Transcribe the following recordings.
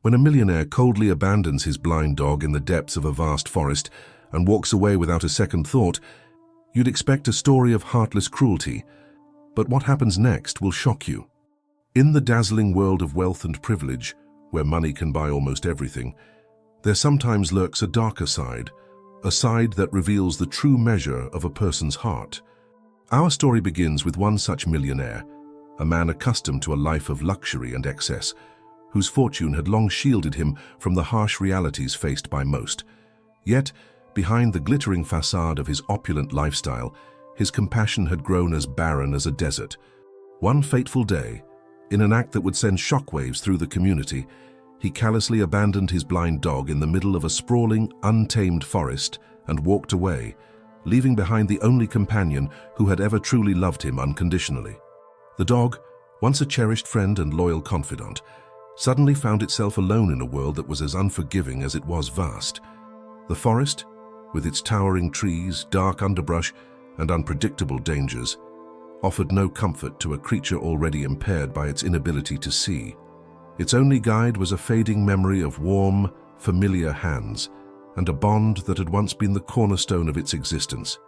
When a millionaire coldly abandons his blind dog in the depths of a vast forest and walks away without a second thought, you'd expect a story of heartless cruelty. But what happens next will shock you. In the dazzling world of wealth and privilege, where money can buy almost everything, there sometimes lurks a darker side, a side that reveals the true measure of a person's heart. Our story begins with one such millionaire, a man accustomed to a life of luxury and excess, whose fortune had long shielded him from the harsh realities faced by most. Yet, behind the glittering facade of his opulent lifestyle, his compassion had grown as barren as a desert. One fateful day, in an act that would send shockwaves through the community, he callously abandoned his blind dog in the middle of a sprawling, untamed forest and walked away, leaving behind the only companion who had ever truly loved him unconditionally. The dog, once a cherished friend and loyal confidant, suddenly found itself alone in a world that was as unforgiving as it was vast. The forest, with its towering trees, dark underbrush, and unpredictable dangers, offered no comfort to a creature already impaired by its inability to see. Its only guide was a fading memory of warm, familiar hands, and a bond that had once been the cornerstone of its existence.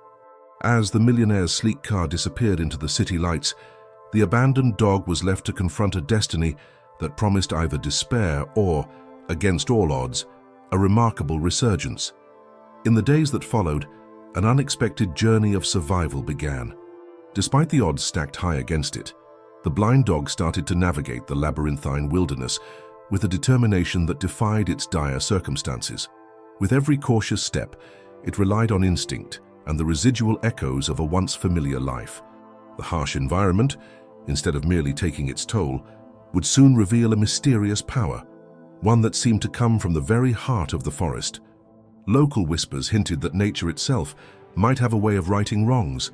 As the millionaire's sleek car disappeared into the city lights, the abandoned dog was left to confront a destiny that promised either despair or, against all odds, a remarkable resurgence. In the days that followed, an unexpected journey of survival began. Despite the odds stacked high against it, the blind dog started to navigate the labyrinthine wilderness with a determination that defied its dire circumstances. With every cautious step, it relied on instinct and the residual echoes of a once familiar life. The harsh environment, instead of merely taking its toll, would soon reveal a mysterious power, one that seemed to come from the very heart of the forest. Local whispers hinted that nature itself might have a way of righting wrongs,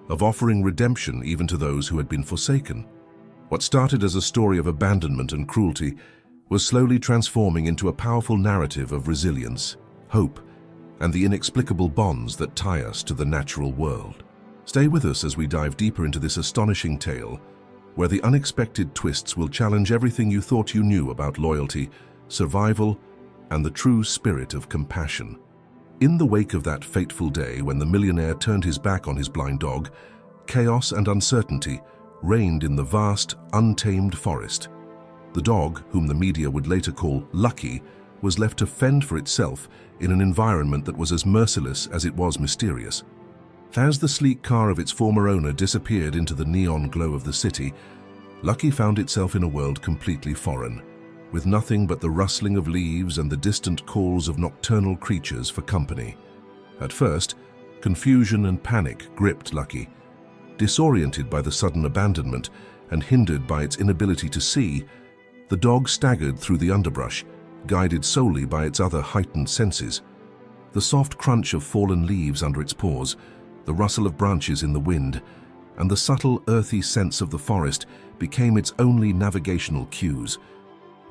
of offering redemption even to those who had been forsaken. What started as a story of abandonment and cruelty was slowly transforming into a powerful narrative of resilience, hope, and the inexplicable bonds that tie us to the natural world. Stay with us as we dive deeper into this astonishing tale, where the unexpected twists will challenge everything you thought you knew about loyalty, survival, and the true spirit of compassion. In the wake of that fateful day when the millionaire turned his back on his blind dog, chaos and uncertainty reigned in the vast, untamed forest. The dog, whom the media would later call Lucky, was left to fend for itself in an environment that was as merciless as it was mysterious. As the sleek car of its former owner disappeared into the neon glow of the city, Lucky found itself in a world completely foreign, with nothing but the rustling of leaves and the distant calls of nocturnal creatures for company. At first, confusion and panic gripped Lucky. Disoriented by the sudden abandonment and hindered by its inability to see, the dog staggered through the underbrush, guided solely by its other heightened senses. The soft crunch of fallen leaves under its paws, the rustle of branches in the wind, and the subtle, earthy sense of the forest became its only navigational cues.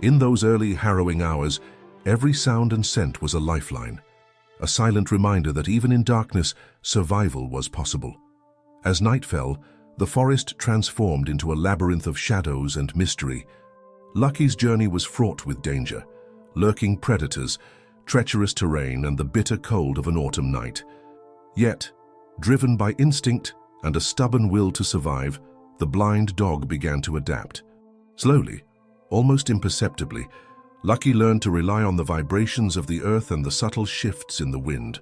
In those early, harrowing hours, every sound and scent was a lifeline, a silent reminder that even in darkness, survival was possible. As night fell, the forest transformed into a labyrinth of shadows and mystery. Lucky's journey was fraught with danger, lurking predators, treacherous terrain, and the bitter cold of an autumn night. Yet, driven by instinct and a stubborn will to survive, the blind dog began to adapt. Slowly, almost imperceptibly, Lucky learned to rely on the vibrations of the earth and the subtle shifts in the wind.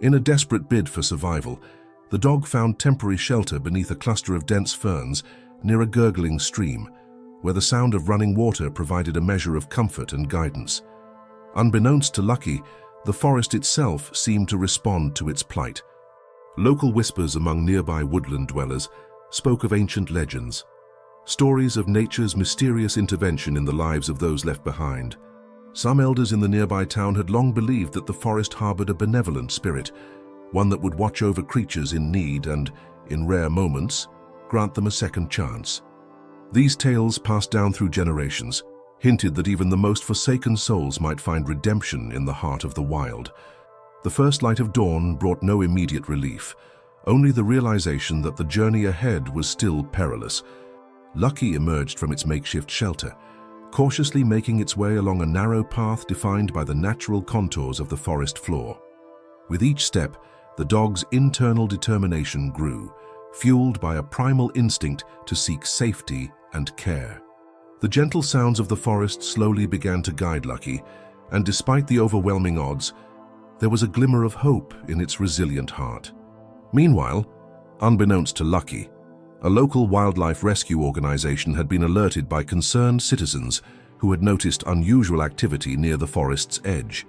In a desperate bid for survival, the dog found temporary shelter beneath a cluster of dense ferns near a gurgling stream, where the sound of running water provided a measure of comfort and guidance. Unbeknownst to Lucky, the forest itself seemed to respond to its plight. Local whispers among nearby woodland dwellers spoke of ancient legends, stories of nature's mysterious intervention in the lives of those left behind. Some elders in the nearby town had long believed that the forest harbored a benevolent spirit, one that would watch over creatures in need and, in rare moments, grant them a second chance. These tales, passed down through generations, hinted that even the most forsaken souls might find redemption in the heart of the wild. The first light of dawn brought no immediate relief, only the realization that the journey ahead was still perilous. Lucky emerged from its makeshift shelter, cautiously making its way along a narrow path defined by the natural contours of the forest floor. With each step, the dog's internal determination grew, fueled by a primal instinct to seek safety and care. The gentle sounds of the forest slowly began to guide Lucky, and despite the overwhelming odds, there was a glimmer of hope in its resilient heart. Meanwhile, unbeknownst to Lucky, a local wildlife rescue organization had been alerted by concerned citizens who had noticed unusual activity near the forest's edge.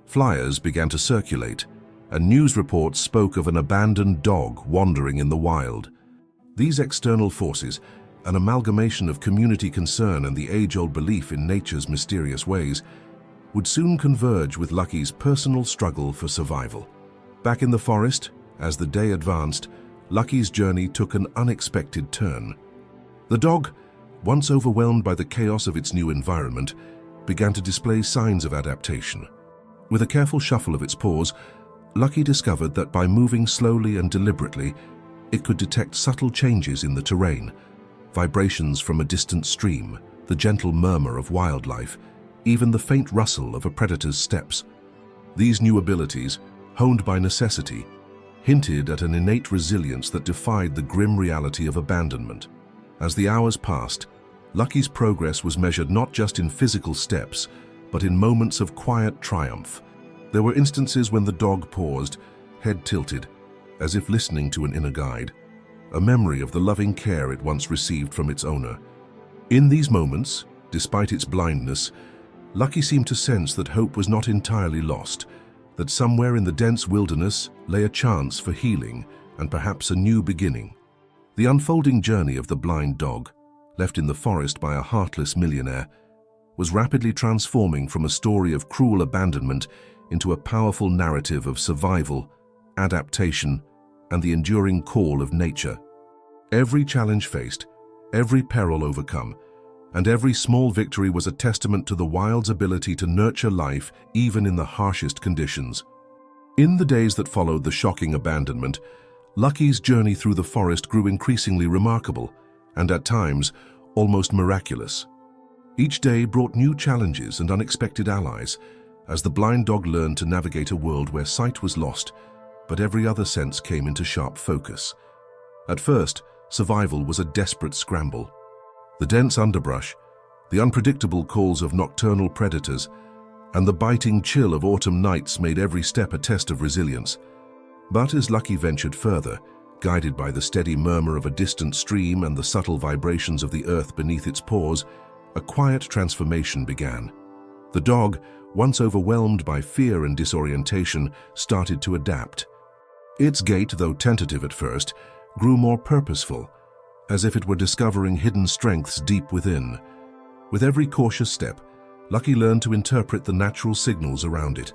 Flyers began to circulate, and news reports spoke of an abandoned dog wandering in the wild. These external forces, an amalgamation of community concern and the age-old belief in nature's mysterious ways, would soon converge with Lucky's personal struggle for survival. Back in the forest, as the day advanced, Lucky's journey took an unexpected turn. The dog, once overwhelmed by the chaos of its new environment, began to display signs of adaptation. With a careful shuffle of its paws, Lucky discovered that by moving slowly and deliberately, it could detect subtle changes in the terrain, vibrations from a distant stream, the gentle murmur of wildlife, even the faint rustle of a predator's steps. These new abilities, honed by necessity, hinted at an innate resilience that defied the grim reality of abandonment. As the hours passed, Lucky's progress was measured not just in physical steps, but in moments of quiet triumph. There were instances when the dog paused, head tilted, as if listening to an inner guide, a memory of the loving care it once received from its owner. In these moments, despite its blindness, Lucky seemed to sense that hope was not entirely lost, that somewhere in the dense wilderness lay a chance for healing and perhaps a new beginning. The unfolding journey of the blind dog, left in the forest by a heartless millionaire, was rapidly transforming from a story of cruel abandonment into a powerful narrative of survival, adaptation, and the enduring call of nature. Every challenge faced, every peril overcome, and every small victory was a testament to the wild's ability to nurture life even in the harshest conditions. In the days that followed the shocking abandonment, Lucky's journey through the forest grew increasingly remarkable, and at times, almost miraculous. Each day brought new challenges and unexpected allies, as the blind dog learned to navigate a world where sight was lost, but every other sense came into sharp focus. At first, survival was a desperate scramble. The dense underbrush, the unpredictable calls of nocturnal predators, and the biting chill of autumn nights made every step a test of resilience. But as Lucky ventured further, guided by the steady murmur of a distant stream and the subtle vibrations of the earth beneath its paws, a quiet transformation began. The dog, once overwhelmed by fear and disorientation, started to adapt. Its gait, though tentative at first, grew more purposeful, as if it were discovering hidden strengths deep within. With every cautious step, Lucky learned to interpret the natural signals around it,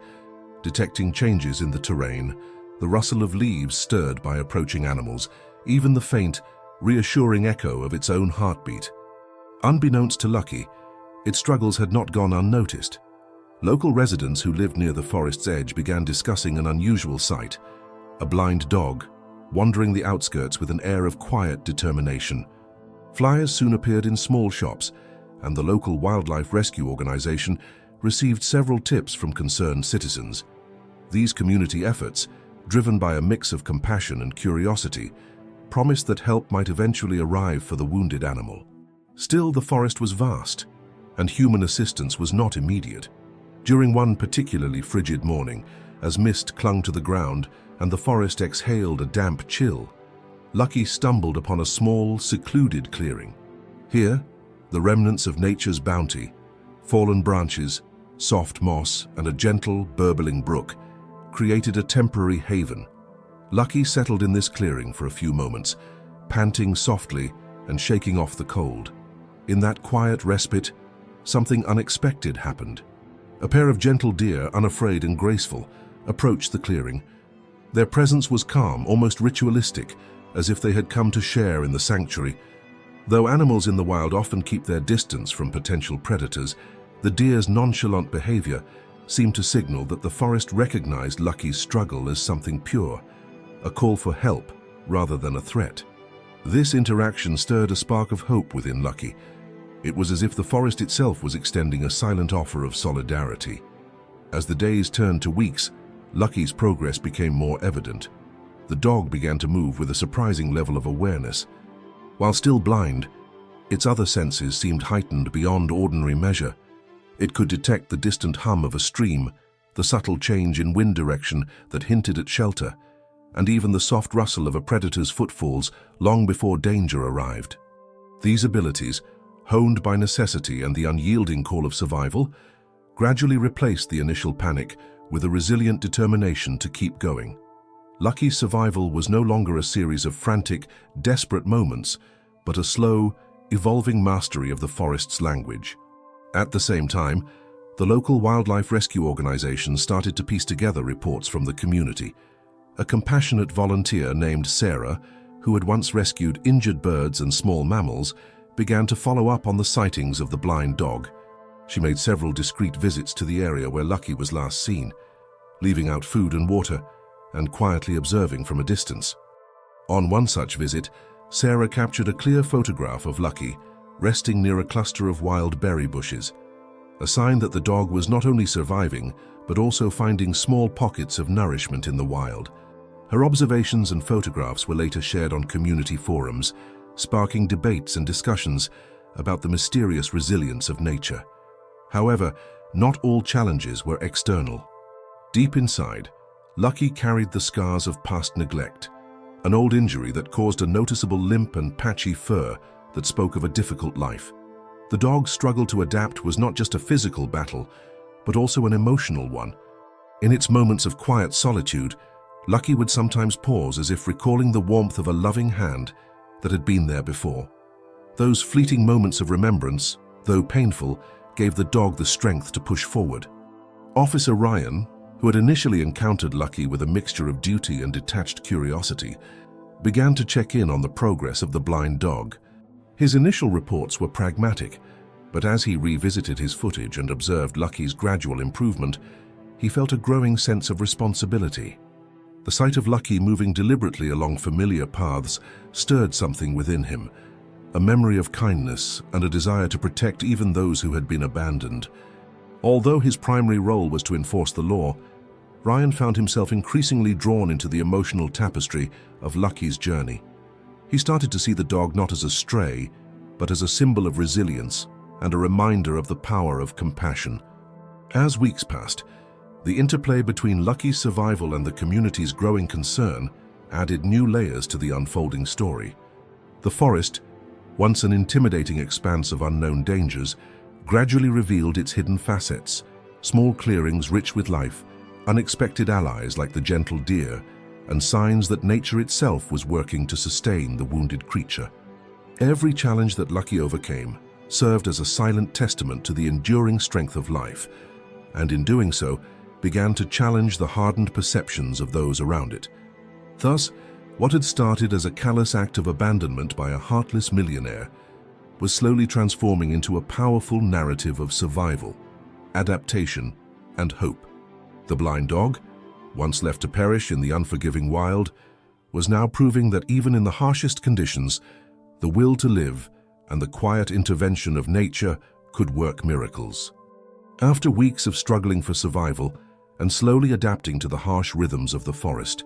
detecting changes in the terrain, the rustle of leaves stirred by approaching animals, even the faint, reassuring echo of its own heartbeat. Unbeknownst to Lucky, its struggles had not gone unnoticed. Local residents who lived near the forest's edge began discussing an unusual sight, a blind dog, wandering the outskirts with an air of quiet determination. Flyers soon appeared in small shops, and the local wildlife rescue organization received several tips from concerned citizens. These community efforts, driven by a mix of compassion and curiosity, promised that help might eventually arrive for the wounded animal. Still, the forest was vast, and human assistance was not immediate. During one particularly frigid morning, as mist clung to the ground and the forest exhaled a damp chill, Lucky stumbled upon a small, secluded clearing. Here, the remnants of nature's bounty, fallen branches, soft moss, and a gentle, burbling brook created a temporary haven. Lucky settled in this clearing for a few moments, panting softly and shaking off the cold. In that quiet respite, something unexpected happened. A pair of gentle deer, unafraid and graceful, approached the clearing. Their presence was calm, almost ritualistic, as if they had come to share in the sanctuary. Though animals in the wild often keep their distance from potential predators, the deer's nonchalant behavior seemed to signal that the forest recognized Lucky's struggle as something pure, a call for help rather than a threat. This interaction stirred a spark of hope within Lucky, It was as if the forest itself was extending a silent offer of solidarity. As the days turned to weeks, Lucky's progress became more evident. The dog began to move with a surprising level of awareness. While still blind, its other senses seemed heightened beyond ordinary measure. It could detect the distant hum of a stream, the subtle change in wind direction that hinted at shelter, and even the soft rustle of a predator's footfalls long before danger arrived. These abilities, honed by necessity and the unyielding call of survival, gradually replaced the initial panic with a resilient determination to keep going. Lucky's survival was no longer a series of frantic, desperate moments, but a slow, evolving mastery of the forest's language. At the same time, the local wildlife rescue organization started to piece together reports from the community. A compassionate volunteer named Sarah, who had once rescued injured birds and small mammals, began to follow up on the sightings of the blind dog. She made several discreet visits to the area where Lucky was last seen, leaving out food and water, and quietly observing from a distance. On one such visit, Sarah captured a clear photograph of Lucky, resting near a cluster of wild berry bushes, a sign that the dog was not only surviving, but also finding small pockets of nourishment in the wild. Her observations and photographs were later shared on community forums, sparking debates and discussions about the mysterious resilience of nature. However, not all challenges were external. Deep inside, Lucky carried the scars of past neglect, an old injury that caused a noticeable limp and patchy fur that spoke of a difficult life. The dog's struggle to adapt was not just a physical battle, but also an emotional one. In its moments of quiet solitude, Lucky would sometimes pause as if recalling the warmth of a loving hand that had been there before. Those fleeting moments of remembrance, though painful, gave the dog the strength to push forward. Officer Ryan, who had initially encountered Lucky with a mixture of duty and detached curiosity, began to check in on the progress of the blind dog. His initial reports were pragmatic, but as he revisited his footage and observed Lucky's gradual improvement, he felt a growing sense of responsibility. The sight of Lucky moving deliberately along familiar paths stirred something within him, a memory of kindness and a desire to protect even those who had been abandoned. Although his primary role was to enforce the law, Ryan found himself increasingly drawn into the emotional tapestry of Lucky's journey. He started to see the dog not as a stray, but as a symbol of resilience and a reminder of the power of compassion. As weeks passed, the interplay between Lucky's survival and the community's growing concern added new layers to the unfolding story. The forest, once an intimidating expanse of unknown dangers, gradually revealed its hidden facets, small clearings rich with life, unexpected allies like the gentle deer, and signs that nature itself was working to sustain the wounded creature. Every challenge that Lucky overcame served as a silent testament to the enduring strength of life, and in doing so, began to challenge the hardened perceptions of those around it. Thus, what had started as a callous act of abandonment by a heartless millionaire was slowly transforming into a powerful narrative of survival, adaptation, and hope. The blind dog, once left to perish in the unforgiving wild, was now proving that even in the harshest conditions, the will to live and the quiet intervention of nature could work miracles. After weeks of struggling for survival and slowly adapting to the harsh rhythms of the forest,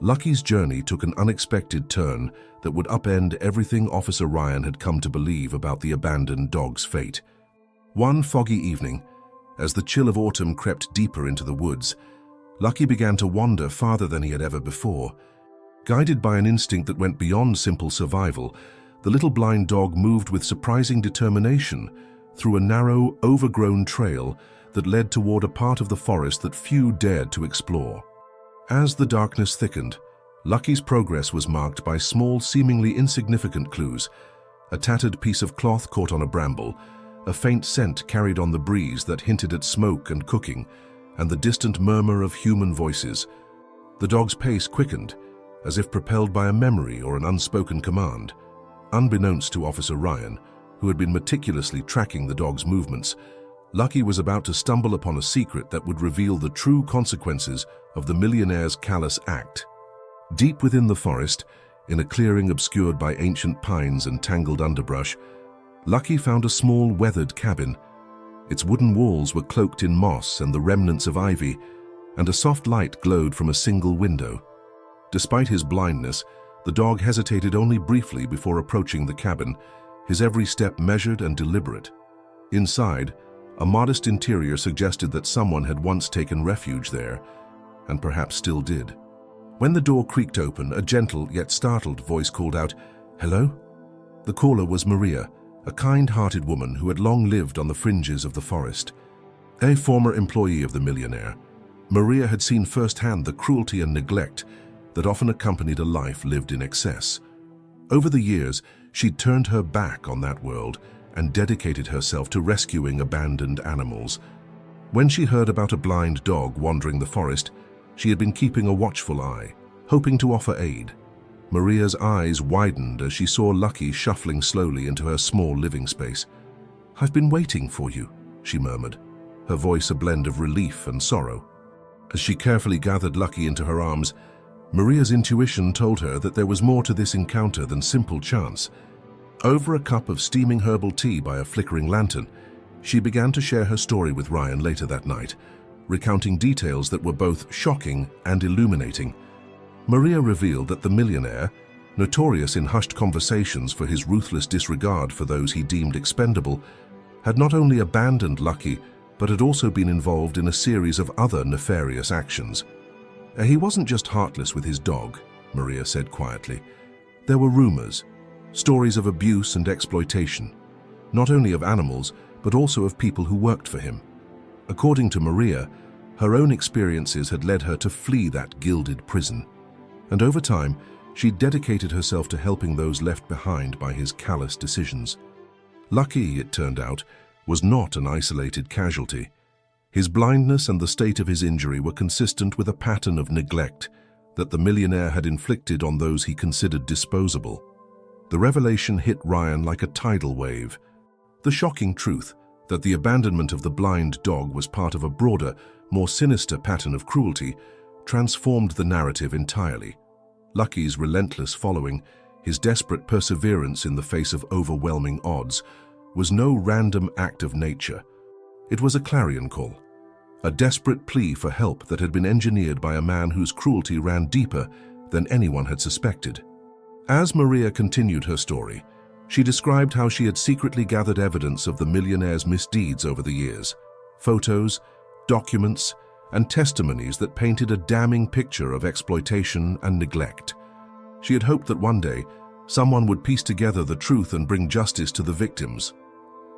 Lucky's journey took an unexpected turn that would upend everything Officer Ryan had come to believe about the abandoned dog's fate. One foggy evening, as the chill of autumn crept deeper into the woods, Lucky began to wander farther than he had ever before. Guided by an instinct that went beyond simple survival, the little blind dog moved with surprising determination through a narrow, overgrown trail that led toward a part of the forest that few dared to explore. As the darkness thickened, Lucky's progress was marked by small, seemingly insignificant clues: a tattered piece of cloth caught on a bramble, a faint scent carried on the breeze that hinted at smoke and cooking, and the distant murmur of human voices. The dog's pace quickened, as if propelled by a memory or an unspoken command. Unbeknownst to Officer Ryan, who had been meticulously tracking the dog's movements, Lucky was about to stumble upon a secret that would reveal the true consequences of the millionaire's callous act. Deep within the forest, in a clearing obscured by ancient pines and tangled underbrush, Lucky found a small, weathered cabin. Its wooden walls were cloaked in moss and the remnants of ivy, and a soft light glowed from a single window. Despite his blindness, the dog hesitated only briefly before approaching the cabin, his every step measured and deliberate. Inside, a modest interior suggested that someone had once taken refuge there, and perhaps still did. When the door creaked open, a gentle yet startled voice called out, "Hello?" The caller was Maria, a kind-hearted woman who had long lived on the fringes of the forest. A former employee of the Millionaire, Maria had seen firsthand the cruelty and neglect that often accompanied a life lived in excess. Over the years, she'd turned her back on that world and dedicated herself to rescuing abandoned animals. When she heard about a blind dog wandering the forest, she had been keeping a watchful eye, hoping to offer aid. Maria's eyes widened as she saw Lucky shuffling slowly into her small living space. "I've been waiting for you," she murmured, her voice a blend of relief and sorrow. As she carefully gathered Lucky into her arms, Maria's intuition told her that there was more to this encounter than simple chance. Over a cup of steaming herbal tea by a flickering lantern, she began to share her story with Ryan later that night, recounting details that were both shocking and illuminating. Maria revealed that the Millionaire, notorious in hushed conversations for his ruthless disregard for those he deemed expendable, had not only abandoned Lucky, but had also been involved in a series of other nefarious actions. He wasn't just heartless with his dog, Maria said quietly. There were rumors, stories of abuse and exploitation, not only of animals, but also of people who worked for him. According to Maria, her own experiences had led her to flee that gilded prison. And over time, she dedicated herself to helping those left behind by his callous decisions. Lucky, it turned out, was not an isolated casualty. His blindness and the state of his injury were consistent with a pattern of neglect that the Millionaire had inflicted on those he considered disposable. The revelation hit Ryan like a tidal wave. The shocking truth that the abandonment of the blind dog was part of a broader, more sinister pattern of cruelty transformed the narrative entirely. Lucky's relentless following, his desperate perseverance in the face of overwhelming odds, was no random act of nature. It was a clarion call, a desperate plea for help that had been engineered by a man whose cruelty ran deeper than anyone had suspected. As Maria continued her story, she described how she had secretly gathered evidence of the Millionaire's misdeeds over the years, photos, documents, and testimonies that painted a damning picture of exploitation and neglect. She had hoped that one day, someone would piece together the truth and bring justice to the victims.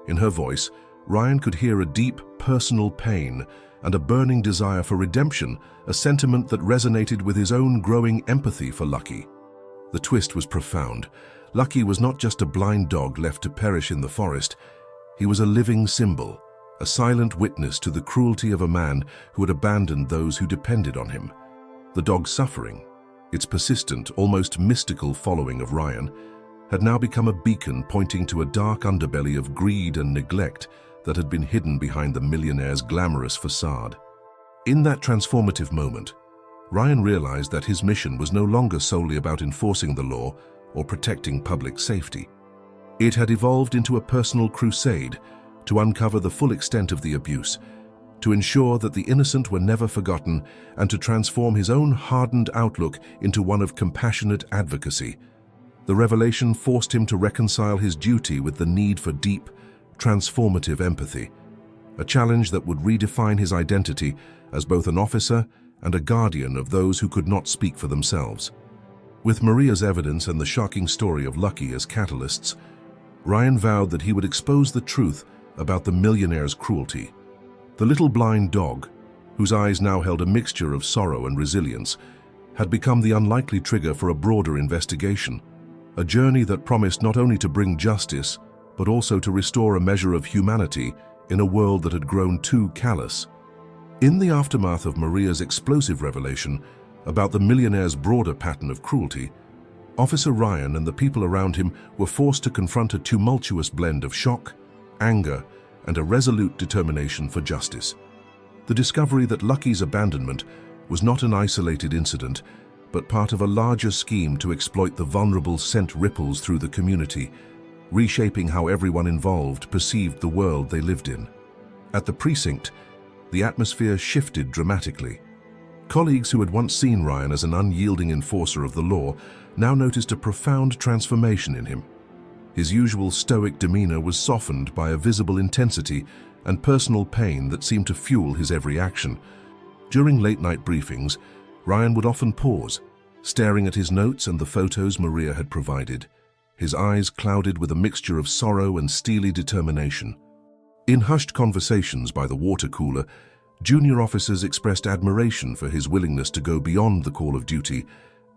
In her voice, Ryan could hear a deep, personal pain and a burning desire for redemption, a sentiment that resonated with his own growing empathy for Lucky. The twist was profound. Lucky was not just a blind dog left to perish in the forest. He was a living symbol, a silent witness to the cruelty of a man who had abandoned those who depended on him. The dog's suffering, its persistent, almost mystical following of Ryan, had now become a beacon pointing to a dark underbelly of greed and neglect that had been hidden behind the Millionaire's glamorous facade. In that transformative moment, Ryan realized that his mission was no longer solely about enforcing the law or protecting public safety. It had evolved into a personal crusade to uncover the full extent of the abuse, to ensure that the innocent were never forgotten, and to transform his own hardened outlook into one of compassionate advocacy. The revelation forced him to reconcile his duty with the need for deep, transformative empathy, a challenge that would redefine his identity as both an officer and a guardian of those who could not speak for themselves. With Maria's evidence and the shocking story of Lucky as catalysts, Ryan vowed that he would expose the truth about the Millionaire's cruelty. The little blind dog, whose eyes now held a mixture of sorrow and resilience, had become the unlikely trigger for a broader investigation, a journey that promised not only to bring justice, but also to restore a measure of humanity in a world that had grown too callous. In the aftermath of Maria's explosive revelation about the Millionaire's broader pattern of cruelty, Officer Ryan and the people around him were forced to confront a tumultuous blend of shock, anger, and a resolute determination for justice. The discovery that Lucky's abandonment was not an isolated incident, but part of a larger scheme to exploit the vulnerable sent ripples through the community, reshaping how everyone involved perceived the world they lived in. At the precinct, the atmosphere shifted dramatically. Colleagues who had once seen Ryan as an unyielding enforcer of the law now noticed a profound transformation in him. His usual stoic demeanor was softened by a visible intensity and personal pain that seemed to fuel his every action. During late-night briefings, Ryan would often pause, staring at his notes and the photos Maria had provided, his eyes clouded with a mixture of sorrow and steely determination. In hushed conversations by the water cooler, junior officers expressed admiration for his willingness to go beyond the call of duty,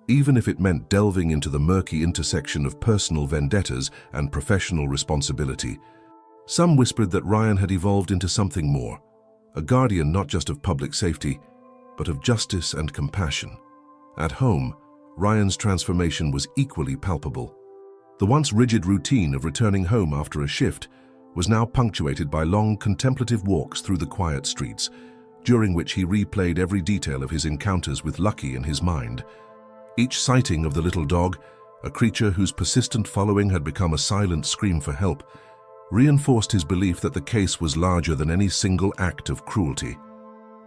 even if it meant delving into the murky intersection of personal vendettas and professional responsibility. Some whispered that Ryan had evolved into something more, a guardian not just of public safety, but of justice and compassion. At home, Ryan's transformation was equally palpable. The once rigid routine of returning home after a shift was now punctuated by long, contemplative walks through the quiet streets, during which he replayed every detail of his encounters with Lucky in his mind. Each sighting of the little dog, a creature whose persistent following had become a silent scream for help, reinforced his belief that the case was larger than any single act of cruelty.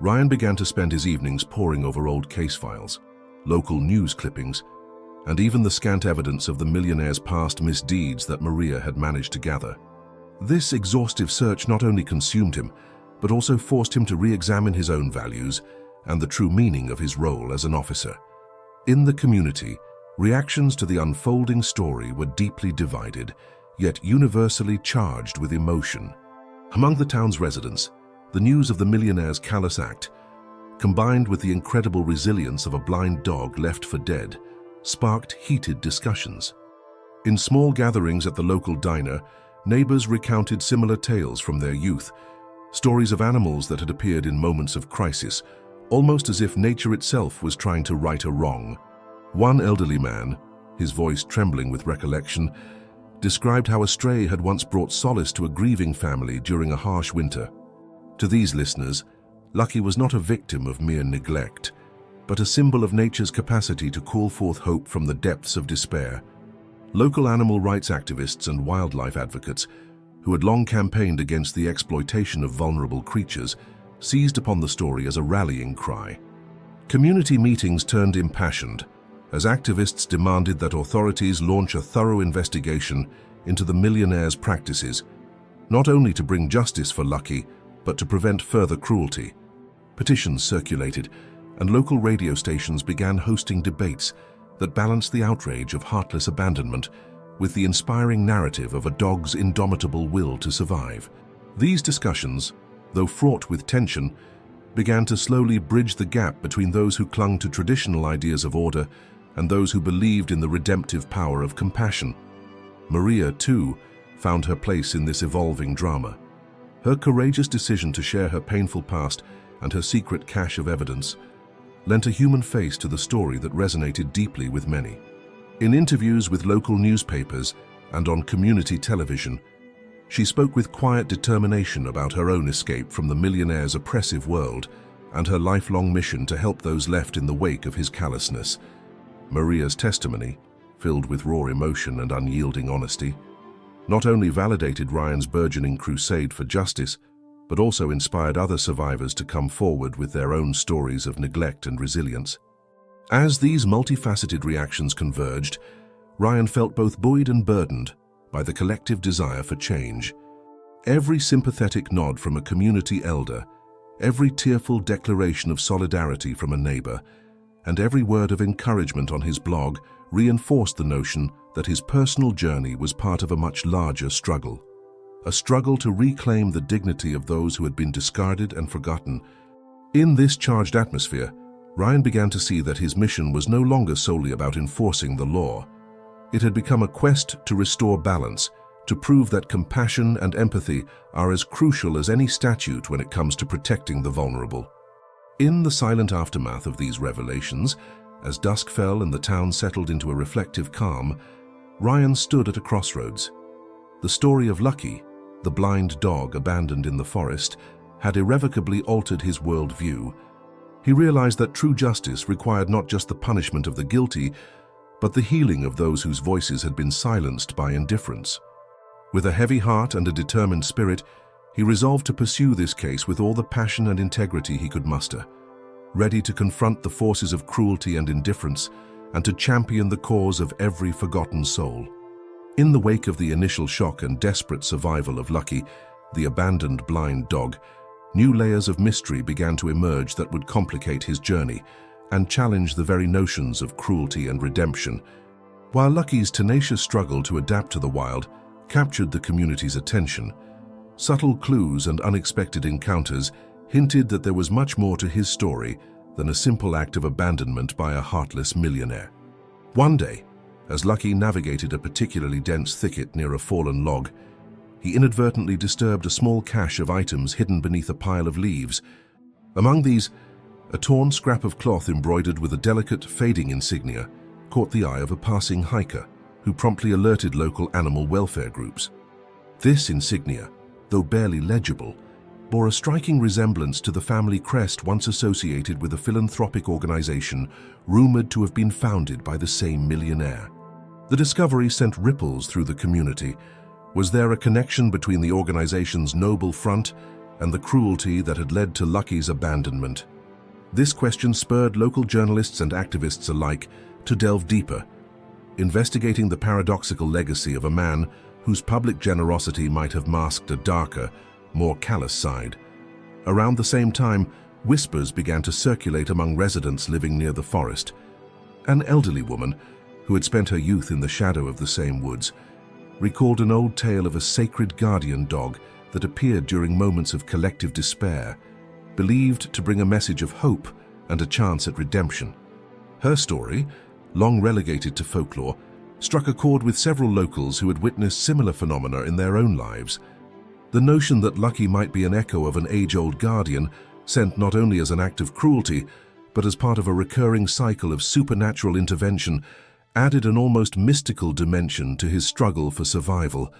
Ryan began to spend his evenings poring over old case files, local news clippings, and even the scant evidence of the millionaire's past misdeeds that Maria had managed to gather. This exhaustive search not only consumed him, but also forced him to re-examine his own values and the true meaning of his role as an officer. In the community, reactions to the unfolding story were deeply divided, yet universally charged with emotion. Among the town's residents, the news of the millionaire's callous act, combined with the incredible resilience of a blind dog left for dead, sparked heated discussions. In small gatherings at the local diner, neighbors recounted similar tales from their youth, stories of animals that had appeared in moments of crisis, almost as if nature itself was trying to right a wrong. One elderly man, his voice trembling with recollection, described how a stray had once brought solace to a grieving family during a harsh winter. To these listeners, Lucky was not a victim of mere neglect, but a symbol of nature's capacity to call forth hope from the depths of despair. Local animal rights activists and wildlife advocates, who had long campaigned against the exploitation of vulnerable creatures, seized upon the story as a rallying cry. Community meetings turned impassioned, as activists demanded that authorities launch a thorough investigation into the millionaire's practices, not only to bring justice for Lucky, but to prevent further cruelty. Petitions circulated, and local radio stations began hosting debates that balanced the outrage of heartless abandonment with the inspiring narrative of a dog's indomitable will to survive. These discussions, though fraught with tension, began to slowly bridge the gap between those who clung to traditional ideas of order and those who believed in the redemptive power of compassion. Maria, too, found her place in this evolving drama. Her courageous decision to share her painful past and her secret cache of evidence lent a human face to the story that resonated deeply with many. In interviews with local newspapers and on community television, she spoke with quiet determination about her own escape from the millionaire's oppressive world and her lifelong mission to help those left in the wake of his callousness. Maria's testimony, filled with raw emotion and unyielding honesty, not only validated Ryan's burgeoning crusade for justice, but also inspired other survivors to come forward with their own stories of neglect and resilience. As these multifaceted reactions converged, Ryan felt both buoyed and burdened by the collective desire for change. Every sympathetic nod from a community elder, every tearful declaration of solidarity from a neighbor, and every word of encouragement on his blog reinforced the notion that his personal journey was part of a much larger struggle. A struggle to reclaim the dignity of those who had been discarded and forgotten. In this charged atmosphere, Ryan began to see that his mission was no longer solely about enforcing the law. It had become a quest to restore balance, to prove that compassion and empathy are as crucial as any statute when it comes to protecting the vulnerable. In the silent aftermath of these revelations, as dusk fell and the town settled into a reflective calm, Ryan stood at a crossroads. The story of Lucky, the blind dog abandoned in the forest, had irrevocably altered his worldview. He realized that true justice required not just the punishment of the guilty, but the healing of those whose voices had been silenced by indifference. With a heavy heart and a determined spirit, he resolved to pursue this case with all the passion and integrity he could muster, ready to confront the forces of cruelty and indifference and to champion the cause of every forgotten soul. In the wake of the initial shock and desperate survival of Lucky, the abandoned blind dog, new layers of mystery began to emerge that would complicate his journey and challenge the very notions of cruelty and redemption. While Lucky's tenacious struggle to adapt to the wild captured the community's attention, subtle clues and unexpected encounters hinted that there was much more to his story than a simple act of abandonment by a heartless millionaire. One day, as Lucky navigated a particularly dense thicket near a fallen log, he inadvertently disturbed a small cache of items hidden beneath a pile of leaves. Among these, a torn scrap of cloth embroidered with a delicate, fading insignia caught the eye of a passing hiker, who promptly alerted local animal welfare groups. This insignia, though barely legible, bore a striking resemblance to the family crest once associated with a philanthropic organization rumored to have been founded by the same millionaire. The discovery sent ripples through the community. Was there a connection between the organization's noble front and the cruelty that had led to Lucky's abandonment? This question spurred local journalists and activists alike to delve deeper, investigating the paradoxical legacy of a man whose public generosity might have masked a darker, more callous side. Around the same time, whispers began to circulate among residents living near the forest. An elderly woman, who had spent her youth in the shadow of the same woods, recalled an old tale of a sacred guardian dog that appeared during moments of collective despair, believed to bring a message of hope and a chance at redemption. Her story, long relegated to folklore, struck a chord with several locals who had witnessed similar phenomena in their own lives. The notion that Lucky might be an echo of an age-old guardian, sent not only as an act of cruelty, but as part of a recurring cycle of supernatural intervention, added an almost mystical dimension to his struggle for survival.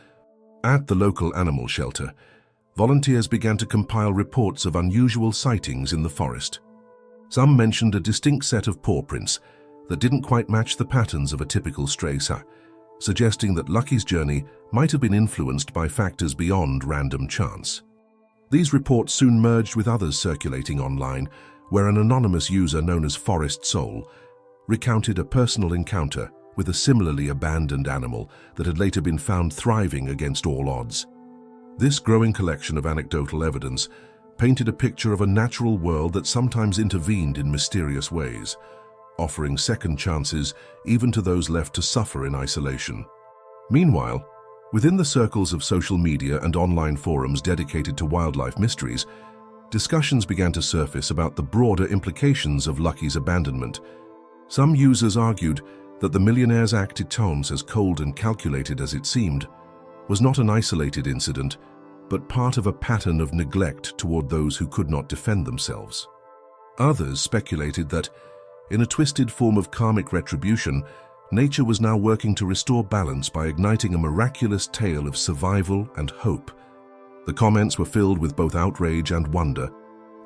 At the local animal shelter, volunteers began to compile reports of unusual sightings in the forest. Some mentioned a distinct set of paw prints that didn't quite match the patterns of a typical stray cat, suggesting that Lucky's journey might have been influenced by factors beyond random chance. These reports soon merged with others circulating online, where an anonymous user known as Forest Soul recounted a personal encounter with a similarly abandoned animal that had later been found thriving against all odds. This growing collection of anecdotal evidence painted a picture of a natural world that sometimes intervened in mysterious ways, offering second chances even to those left to suffer in isolation. Meanwhile, within the circles of social media and online forums dedicated to wildlife mysteries, discussions began to surface about the broader implications of Lucky's abandonment. Some users argued that the millionaire's act, at times as cold and calculated as it seemed, was not an isolated incident, but part of a pattern of neglect toward those who could not defend themselves. Others speculated that, in a twisted form of karmic retribution, nature was now working to restore balance by igniting a miraculous tale of survival and hope. The comments were filled with both outrage and wonder,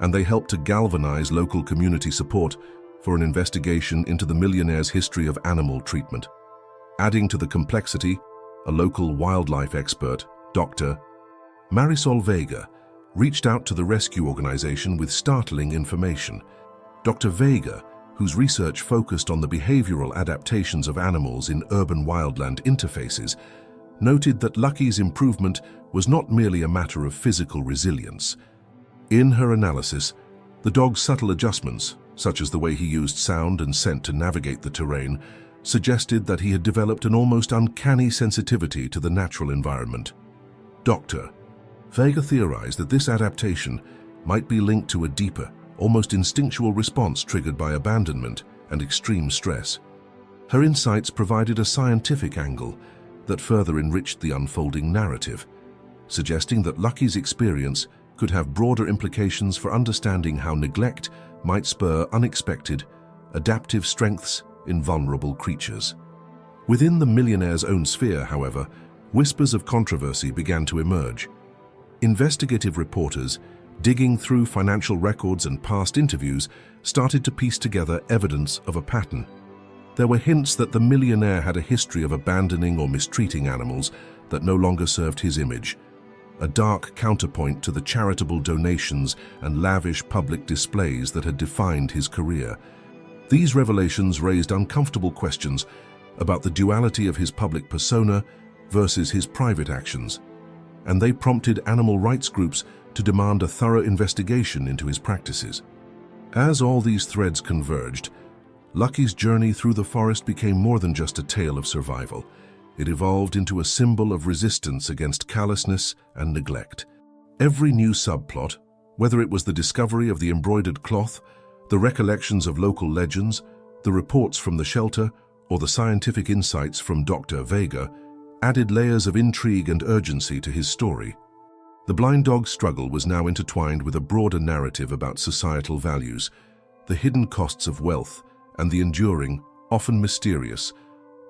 and they helped to galvanize local community support for an investigation into the millionaire's history of animal treatment. Adding to the complexity, a local wildlife expert, Dr. Marisol Vega, reached out to the rescue organization with startling information. Dr. Vega, whose research focused on the behavioral adaptations of animals in urban wildland interfaces, noted that Lucky's improvement was not merely a matter of physical resilience. In her analysis, the dog's subtle adjustments, such as the way he used sound and scent to navigate the terrain, suggested that he had developed an almost uncanny sensitivity to the natural environment. Dr. Vega theorized that this adaptation might be linked to a deeper, almost instinctual response triggered by abandonment and extreme stress. Her insights provided a scientific angle that further enriched the unfolding narrative, suggesting that Lucky's experience could have broader implications for understanding how neglect might spur unexpected, adaptive strengths in vulnerable creatures. Within the millionaire's own sphere, however, whispers of controversy began to emerge. Investigative reporters, digging through financial records and past interviews, started to piece together evidence of a pattern. There were hints that the millionaire had a history of abandoning or mistreating animals that no longer served his image, a dark counterpoint to the charitable donations and lavish public displays that had defined his career. These revelations raised uncomfortable questions about the duality of his public persona versus his private actions, and they prompted animal rights groups to demand a thorough investigation into his practices. As all these threads converged, Lucky's journey through the forest became more than just a tale of survival. It evolved into a symbol of resistance against callousness and neglect. Every new subplot, whether it was the discovery of the embroidered cloth, the recollections of local legends, the reports from the shelter, or the scientific insights from Dr. Vega, added layers of intrigue and urgency to his story. The blind dog's struggle was now intertwined with a broader narrative about societal values, the hidden costs of wealth, and the enduring, often mysterious,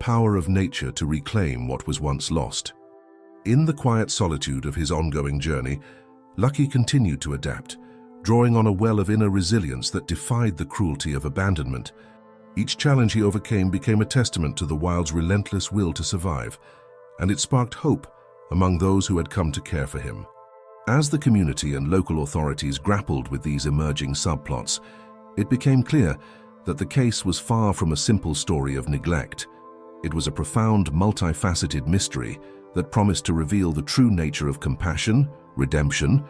power of nature to reclaim what was once lost. In the quiet solitude of his ongoing journey, Lucky continued to adapt, drawing on a well of inner resilience that defied the cruelty of abandonment. Each challenge he overcame became a testament to the wild's relentless will to survive, and it sparked hope among those who had come to care for him. As the community and local authorities grappled with these emerging subplots, it became clear that the case was far from a simple story of neglect. It was a profound, multifaceted mystery that promised to reveal the true nature of compassion, redemption,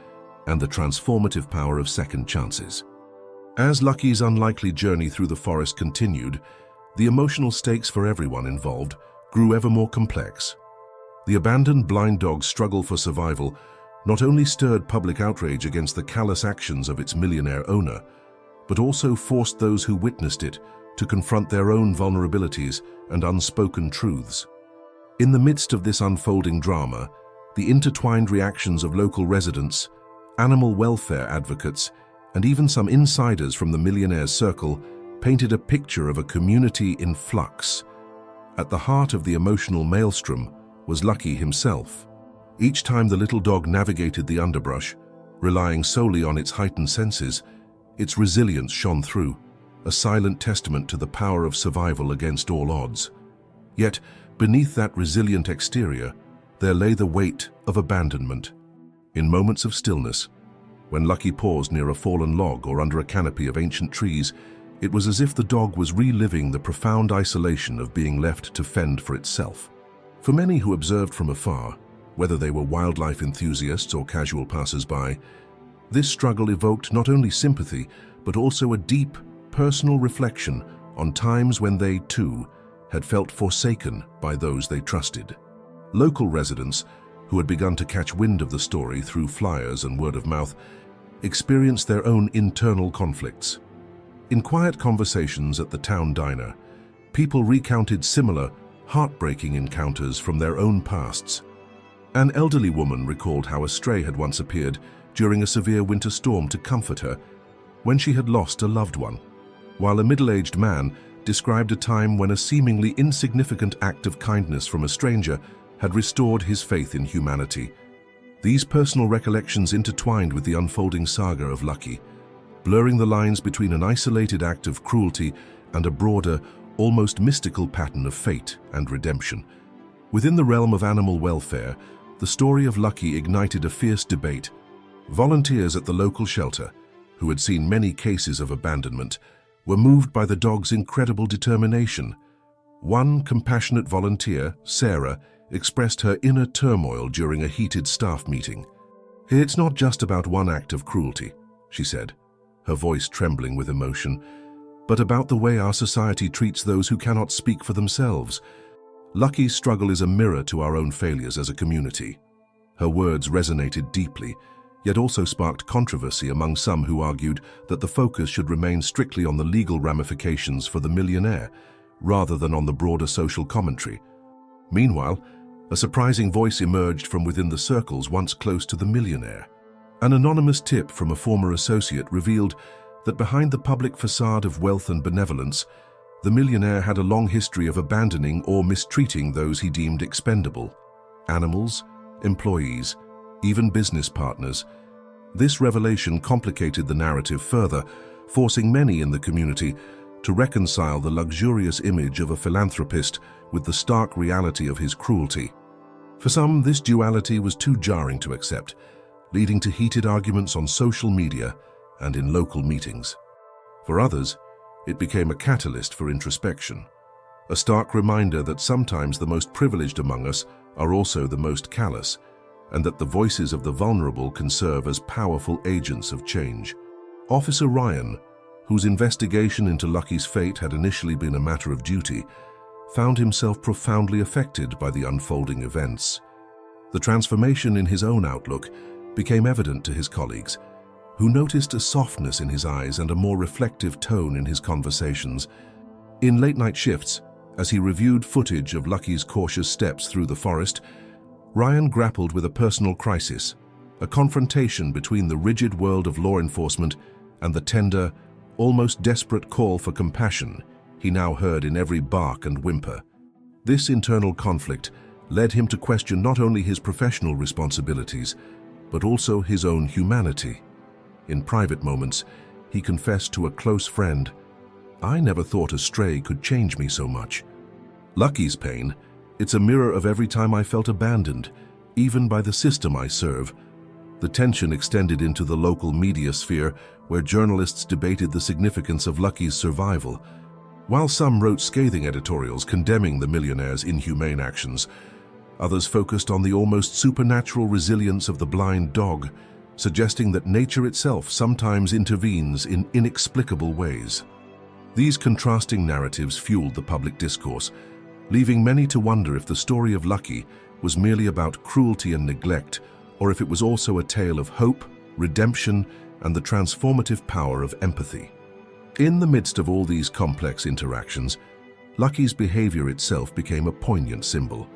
and the transformative power of second chances. As Lucky's unlikely journey through the forest continued, the emotional stakes for everyone involved grew ever more complex. The abandoned blind dog's struggle for survival not only stirred public outrage against the callous actions of its millionaire owner, but also forced those who witnessed it to confront their own vulnerabilities and unspoken truths. In the midst of this unfolding drama, the intertwined reactions of local residents, animal welfare advocates, and even some insiders from the Millionaire's circle painted a picture of a community in flux. At the heart of the emotional maelstrom was Lucky himself. Each time the little dog navigated the underbrush, relying solely on its heightened senses, its resilience shone through, a silent testament to the power of survival against all odds. Yet, beneath that resilient exterior, there lay the weight of abandonment. In moments of stillness, when Lucky paused near a fallen log or under a canopy of ancient trees, it was as if the dog was reliving the profound isolation of being left to fend for itself. For many who observed from afar, whether they were wildlife enthusiasts or casual passers-by, this struggle evoked not only sympathy, but also a deep, personal reflection on times when they, too, had felt forsaken by those they trusted. Local residents, who had begun to catch wind of the story through flyers and word of mouth, experienced their own internal conflicts. In quiet conversations at the town diner, people recounted similar, heartbreaking encounters from their own pasts. An elderly woman recalled how a stray had once appeared during a severe winter storm to comfort her when she had lost a loved one, while a middle-aged man described a time when a seemingly insignificant act of kindness from a stranger had restored his faith in humanity. These personal recollections intertwined with the unfolding saga of Lucky, blurring the lines between an isolated act of cruelty and a broader, almost mystical pattern of fate and redemption. Within the realm of animal welfare, the story of Lucky ignited a fierce debate. Volunteers at the local shelter, who had seen many cases of abandonment, were moved by the dog's incredible determination. One compassionate volunteer, Sarah, expressed her inner turmoil during a heated staff meeting. "It's not just about one act of cruelty," she said, her voice trembling with emotion, "but about the way our society treats those who cannot speak for themselves. Lucky's struggle is a mirror to our own failures as a community." Her words resonated deeply, yet also sparked controversy among some who argued that the focus should remain strictly on the legal ramifications for the millionaire, rather than on the broader social commentary. Meanwhile, a surprising voice emerged from within the circles once close to the millionaire. An anonymous tip from a former associate revealed that behind the public facade of wealth and benevolence, the millionaire had a long history of abandoning or mistreating those he deemed expendable: animals, employees, even business partners. This revelation complicated the narrative further, forcing many in the community to reconcile the luxurious image of a philanthropist with the stark reality of his cruelty. For some, this duality was too jarring to accept, leading to heated arguments on social media and in local meetings. For others, it became a catalyst for introspection, a stark reminder that sometimes the most privileged among us are also the most callous, and that the voices of the vulnerable can serve as powerful agents of change. Officer Ryan, whose investigation into Lucky's fate had initially been a matter of duty, found himself profoundly affected by the unfolding events. The transformation in his own outlook became evident to his colleagues, who noticed a softness in his eyes and a more reflective tone in his conversations. In late-night shifts, as he reviewed footage of Lucky's cautious steps through the forest, Ryan grappled with a personal crisis, a confrontation between the rigid world of law enforcement and the tender, almost desperate call for compassion he now heard in every bark and whimper. This internal conflict led him to question not only his professional responsibilities, but also his own humanity. In private moments, he confessed to a close friend, "I never thought a stray could change me so much. Lucky's pain, it's a mirror of every time I felt abandoned, even by the system I serve." The tension extended into the local media sphere, where journalists debated the significance of Lucky's survival. While some wrote scathing editorials condemning the millionaire's inhumane actions, others focused on the almost supernatural resilience of the blind dog, suggesting that nature itself sometimes intervenes in inexplicable ways. These contrasting narratives fueled the public discourse, leaving many to wonder if the story of Lucky was merely about cruelty and neglect, or if it was also a tale of hope, redemption, and the transformative power of empathy. In the midst of all these complex interactions, Lucky's behavior itself became a poignant symbol.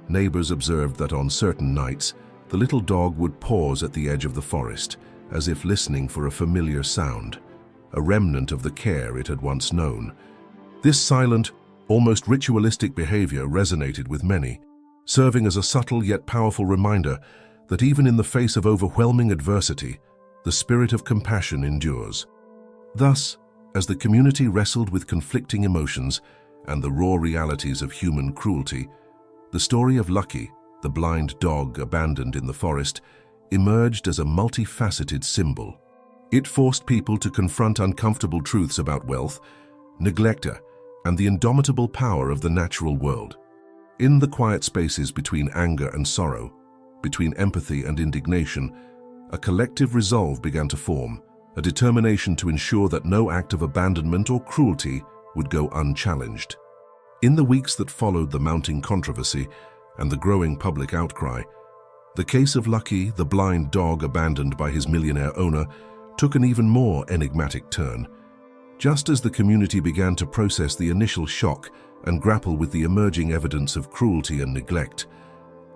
Neighbors observed that on certain nights, the little dog would pause at the edge of the forest, as if listening for a familiar sound, a remnant of the care it had once known. This silent, almost ritualistic behavior resonated with many, serving as a subtle yet powerful reminder that even in the face of overwhelming adversity, the spirit of compassion endures. Thus, as the community wrestled with conflicting emotions and the raw realities of human cruelty, the story of Lucky, the blind dog abandoned in the forest, emerged as a multifaceted symbol. It forced people to confront uncomfortable truths about wealth, neglect, and the indomitable power of the natural world. In the quiet spaces between anger and sorrow, between empathy and indignation, a collective resolve began to form, a determination to ensure that no act of abandonment or cruelty would go unchallenged. In the weeks that followed the mounting controversy and the growing public outcry, the case of Lucky, the blind dog abandoned by his millionaire owner, took an even more enigmatic turn. Just as the community began to process the initial shock and grapple with the emerging evidence of cruelty and neglect,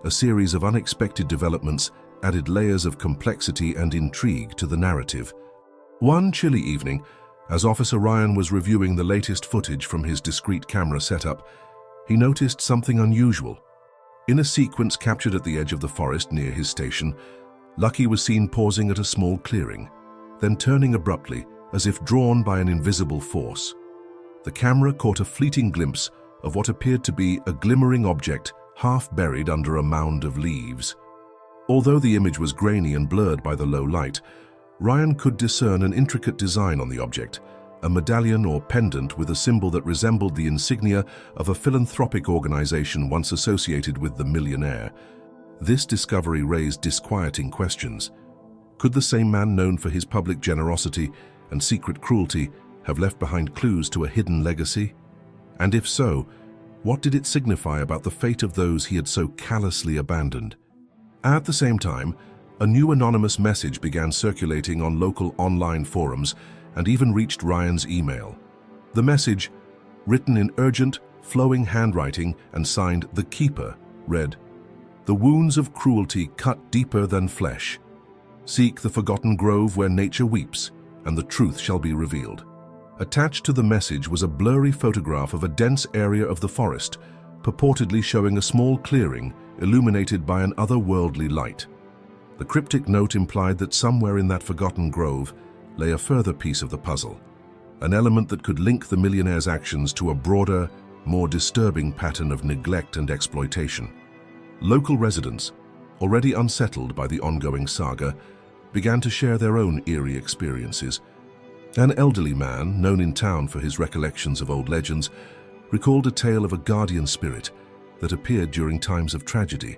a series of unexpected developments added layers of complexity and intrigue to the narrative. One chilly evening, as Officer Ryan was reviewing the latest footage from his discreet camera setup, he noticed something unusual. In a sequence captured at the edge of the forest near his station, Lucky was seen pausing at a small clearing, then turning abruptly as if drawn by an invisible force. The camera caught a fleeting glimpse of what appeared to be a glimmering object half buried under a mound of leaves. Although the image was grainy and blurred by the low light, Ryan could discern an intricate design on the object, a medallion or pendant with a symbol that resembled the insignia of a philanthropic organization once associated with the millionaire. This discovery raised disquieting questions. Could the same man known for his public generosity and secret cruelty have left behind clues to a hidden legacy? And if so, what did it signify about the fate of those he had so callously abandoned? At the same time, a new anonymous message began circulating on local online forums and even reached Ryan's email. The message, written in urgent, flowing handwriting and signed "The Keeper," read, "The wounds of cruelty cut deeper than flesh. Seek the forgotten grove where nature weeps, and the truth shall be revealed." Attached to the message was a blurry photograph of a dense area of the forest, purportedly showing a small clearing illuminated by an otherworldly light. The cryptic note implied that somewhere in that forgotten grove lay a further piece of the puzzle, an element that could link the millionaire's actions to a broader, more disturbing pattern of neglect and exploitation. Local residents, already unsettled by the ongoing saga, began to share their own eerie experiences. An elderly man, known in town for his recollections of old legends, recalled a tale of a guardian spirit that appeared during times of tragedy,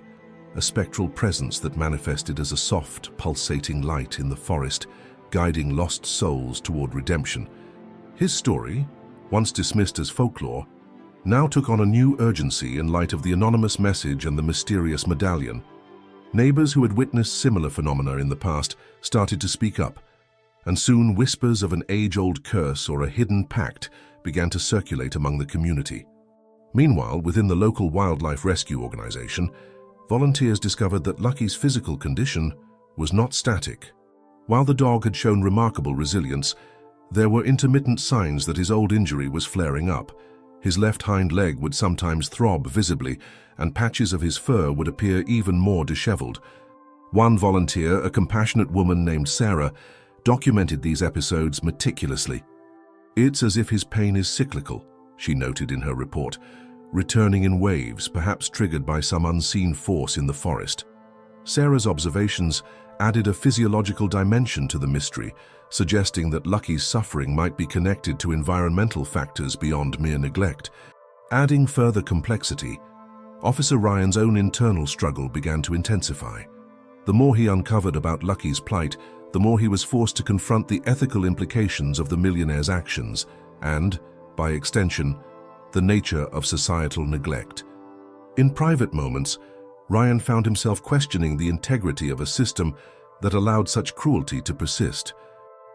a spectral presence that manifested as a soft, pulsating light in the forest, guiding lost souls toward redemption. His story, once dismissed as folklore, now took on a new urgency in light of the anonymous message and the mysterious medallion. Neighbors who had witnessed similar phenomena in the past started to speak up, and soon whispers of an age-old curse or a hidden pact began to circulate among the community. Meanwhile, within the local wildlife rescue organization, volunteers discovered that Lucky's physical condition was not static. While the dog had shown remarkable resilience, there were intermittent signs that his old injury was flaring up. His left hind leg would sometimes throb visibly, and patches of his fur would appear even more disheveled. One volunteer, a compassionate woman named Sarah, documented these episodes meticulously. "It's as if his pain is cyclical," she noted in her report, "returning in waves, perhaps triggered by some unseen force in the forest." Sarah's observations added a physiological dimension to the mystery, suggesting that Lucky's suffering might be connected to environmental factors beyond mere neglect. Adding further complexity, Officer Ryan's own internal struggle began to intensify. The more he uncovered about Lucky's plight, the more he was forced to confront the ethical implications of the millionaire's actions and, by extension, the nature of societal neglect. In private moments, Ryan found himself questioning the integrity of a system that allowed such cruelty to persist.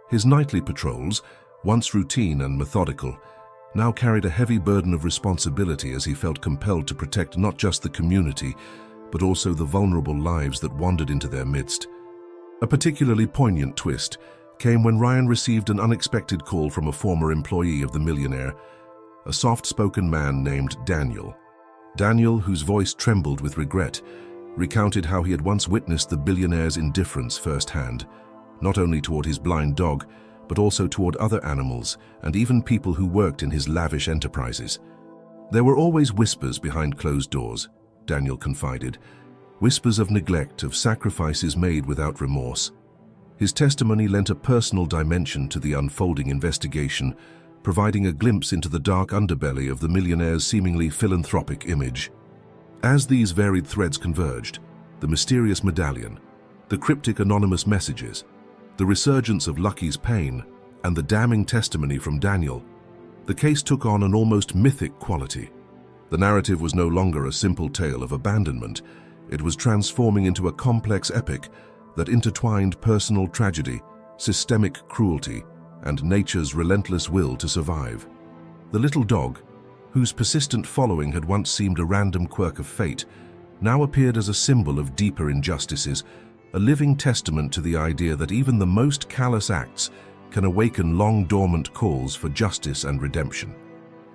His nightly patrols, once routine and methodical, now carried a heavy burden of responsibility as he felt compelled to protect not just the community, but also the vulnerable lives that wandered into their midst. A particularly poignant twist came when Ryan received an unexpected call from a former employee of the Millionaire, a soft-spoken man named Daniel. Daniel, whose voice trembled with regret, recounted how he had once witnessed the billionaire's indifference firsthand, not only toward his blind dog, but also toward other animals and even people who worked in his lavish enterprises. "There were always whispers behind closed doors," Daniel confided, "whispers of neglect, of sacrifices made without remorse." His testimony lent a personal dimension to the unfolding investigation, providing a glimpse into the dark underbelly of the millionaire's seemingly philanthropic image. As these varied threads converged, the mysterious medallion, the cryptic anonymous messages, the resurgence of Lucky's pain, and the damning testimony from Daniel, the case took on an almost mythic quality. The narrative was no longer a simple tale of abandonment. It was transforming into a complex epic that intertwined personal tragedy, systemic cruelty, and nature's relentless will to survive. The little dog, whose persistent following had once seemed a random quirk of fate, now appeared as a symbol of deeper injustices, a living testament to the idea that even the most callous acts can awaken long-dormant calls for justice and redemption.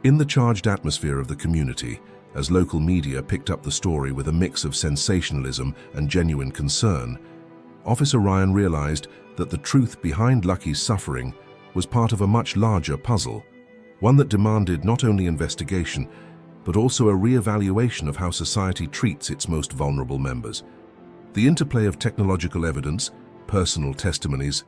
In the charged atmosphere of the community, as local media picked up the story with a mix of sensationalism and genuine concern, Officer Ryan realized that the truth behind Lucky's suffering was part of a much larger puzzle, one that demanded not only investigation, but also a re-evaluation of how society treats its most vulnerable members. The interplay of technological evidence, personal testimonies,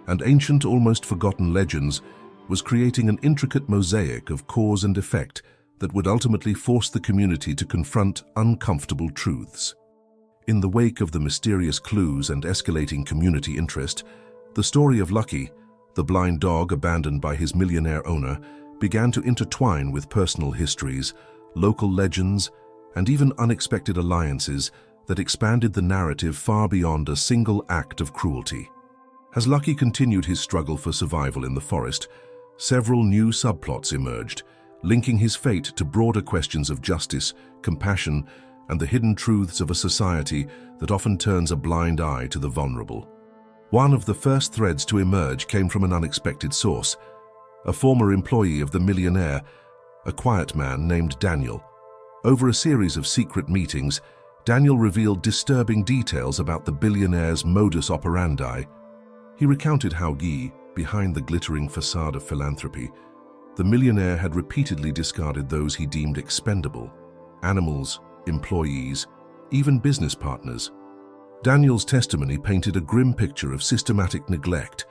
and ancient, almost forgotten legends was creating an intricate mosaic of cause and effect that would ultimately force the community to confront uncomfortable truths. In the wake of the mysterious clues and escalating community interest, the story of Lucky, the blind dog abandoned by his millionaire owner, began to intertwine with personal histories, local legends, and even unexpected alliances that expanded the narrative far beyond a single act of cruelty. As Lucky continued his struggle for survival in the forest, several new subplots emerged, linking his fate to broader questions of justice, compassion, and the hidden truths of a society that often turns a blind eye to the vulnerable. One of the first threads to emerge came from an unexpected source, a former employee of the Millionaire, a quiet man named Daniel. Over a series of secret meetings, Daniel revealed disturbing details about the billionaire's modus operandi. He recounted how, behind the glittering facade of philanthropy, the millionaire had repeatedly discarded those he deemed expendable: animals, employees, even business partners. Daniel's testimony painted a grim picture of systematic neglect,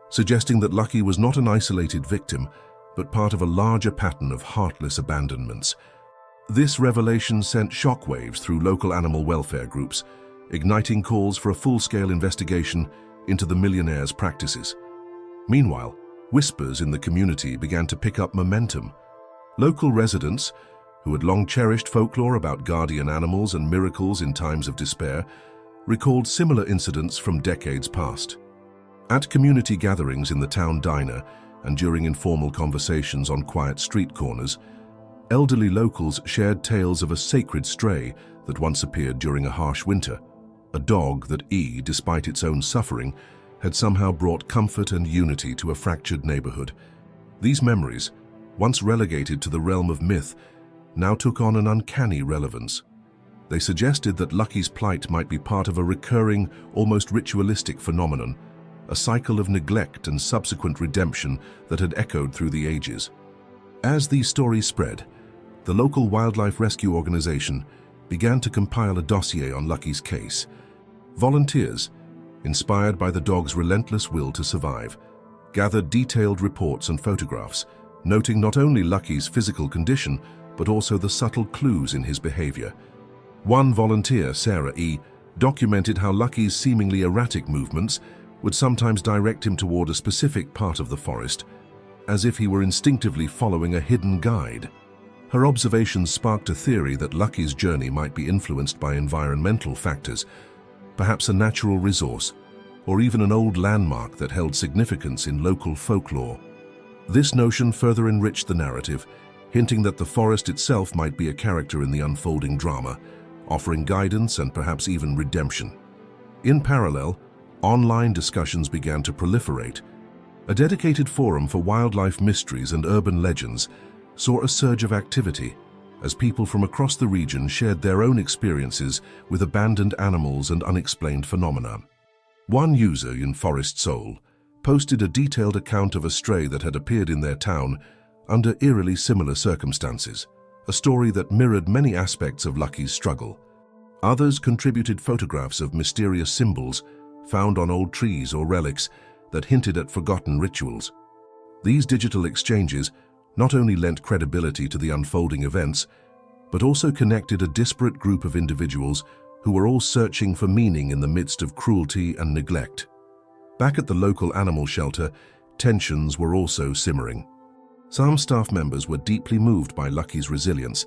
suggesting that Lucky was not an isolated victim, but part of a larger pattern of heartless abandonments. This revelation sent shockwaves through local animal welfare groups, igniting calls for a full-scale investigation into the Millionaire's practices. Meanwhile, whispers in the community began to pick up momentum. Local residents, who had long cherished folklore about guardian animals and miracles in times of despair, recalled similar incidents from decades past. At community gatherings in the town diner and during informal conversations on quiet street corners, elderly locals shared tales of a sacred stray that once appeared during a harsh winter, a dog that, despite its own suffering, had somehow brought comfort and unity to a fractured neighborhood. These memories, once relegated to the realm of myth, now took on an uncanny relevance. They suggested that Lucky's plight might be part of a recurring, almost ritualistic phenomenon, a cycle of neglect and subsequent redemption that had echoed through the ages. As these stories spread, the local wildlife rescue organization began to compile a dossier on Lucky's case. Volunteers, inspired by the dog's relentless will to survive, gathered detailed reports and photographs, noting not only Lucky's physical condition, but also the subtle clues in his behavior. One volunteer, Sarah E., documented how Lucky's seemingly erratic movements would sometimes direct him toward a specific part of the forest, as if he were instinctively following a hidden guide. Her observations sparked a theory that Lucky's journey might be influenced by environmental factors, perhaps a natural resource, or even an old landmark that held significance in local folklore. This notion further enriched the narrative, hinting that the forest itself might be a character in the unfolding drama, offering guidance and perhaps even redemption. In parallel, online discussions began to proliferate. A dedicated forum for wildlife mysteries and urban legends saw a surge of activity as people from across the region shared their own experiences with abandoned animals and unexplained phenomena. One user in Forest Soul posted a detailed account of a stray that had appeared in their town under eerily similar circumstances, a story that mirrored many aspects of Lucky's struggle. Others contributed photographs of mysterious symbols found on old trees or relics that hinted at forgotten rituals. These digital exchanges not only lent credibility to the unfolding events, but also connected a disparate group of individuals who were all searching for meaning in the midst of cruelty and neglect. Back at the local animal shelter, tensions were also simmering. Some staff members were deeply moved by Lucky's resilience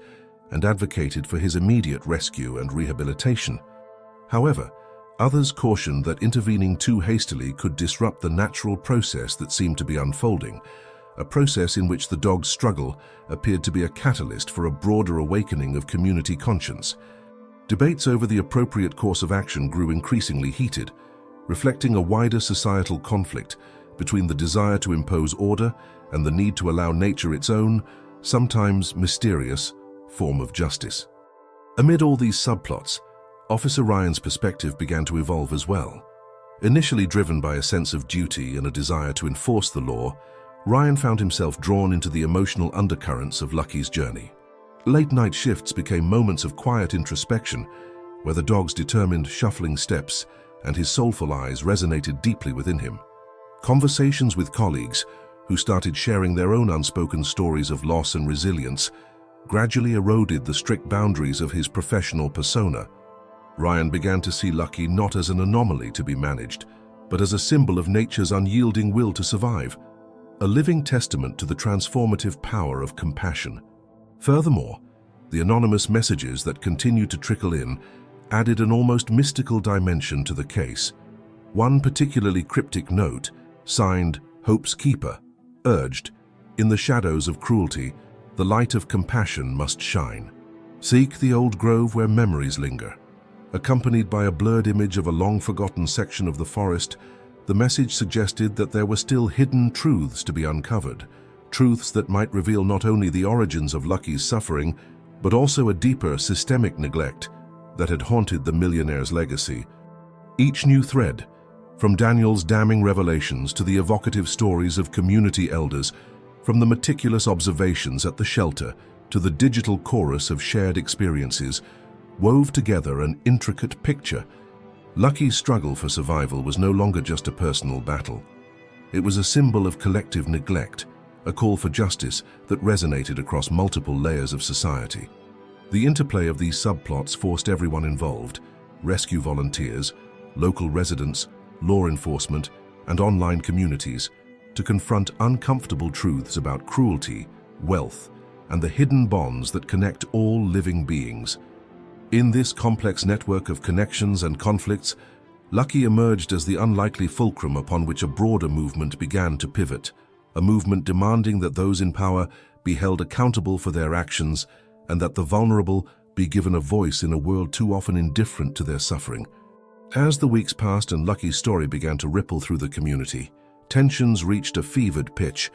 and advocated for his immediate rescue and rehabilitation. However, others cautioned that intervening too hastily could disrupt the natural process that seemed to be unfolding, a process in which the dog's struggle appeared to be a catalyst for a broader awakening of community conscience. Debates over the appropriate course of action grew increasingly heated, reflecting a wider societal conflict between the desire to impose order and the need to allow nature its own, sometimes mysterious, form of justice. Amid all these subplots, Officer Ryan's perspective began to evolve as well. Initially driven by a sense of duty and a desire to enforce the law, Ryan found himself drawn into the emotional undercurrents of Lucky's journey. Late-night shifts became moments of quiet introspection, where the dog's determined, shuffling steps and his soulful eyes resonated deeply within him. Conversations with colleagues, who started sharing their own unspoken stories of loss and resilience, gradually eroded the strict boundaries of his professional persona. Ryan began to see Lucky not as an anomaly to be managed, but as a symbol of nature's unyielding will to survive, a living testament to the transformative power of compassion. Furthermore, the anonymous messages that continued to trickle in added an almost mystical dimension to the case. One particularly cryptic note, signed Hope's Keeper, urged, "In the shadows of cruelty, the light of compassion must shine. Seek the old grove where memories linger." Accompanied by a blurred image of a long-forgotten section of the forest, the message suggested that there were still hidden truths to be uncovered, truths that might reveal not only the origins of Lucky's suffering, but also a deeper systemic neglect that had haunted the Millionaire's legacy. Each new thread, from Daniel's damning revelations to the evocative stories of community elders, from the meticulous observations at the shelter to the digital chorus of shared experiences, wove together an intricate picture. Lucky's struggle for survival was no longer just a personal battle. It was a symbol of collective neglect, a call for justice that resonated across multiple layers of society. The interplay of these subplots forced everyone involved, rescue volunteers, local residents, law enforcement, and online communities, to confront uncomfortable truths about cruelty, wealth, and the hidden bonds that connect all living beings. In this complex network of connections and conflicts, Lucky emerged as the unlikely fulcrum upon which a broader movement began to pivot, a movement demanding that those in power be held accountable for their actions and that the vulnerable be given a voice in a world too often indifferent to their suffering. As the weeks passed and Lucky's story began to ripple through the community, tensions reached a fevered pitch.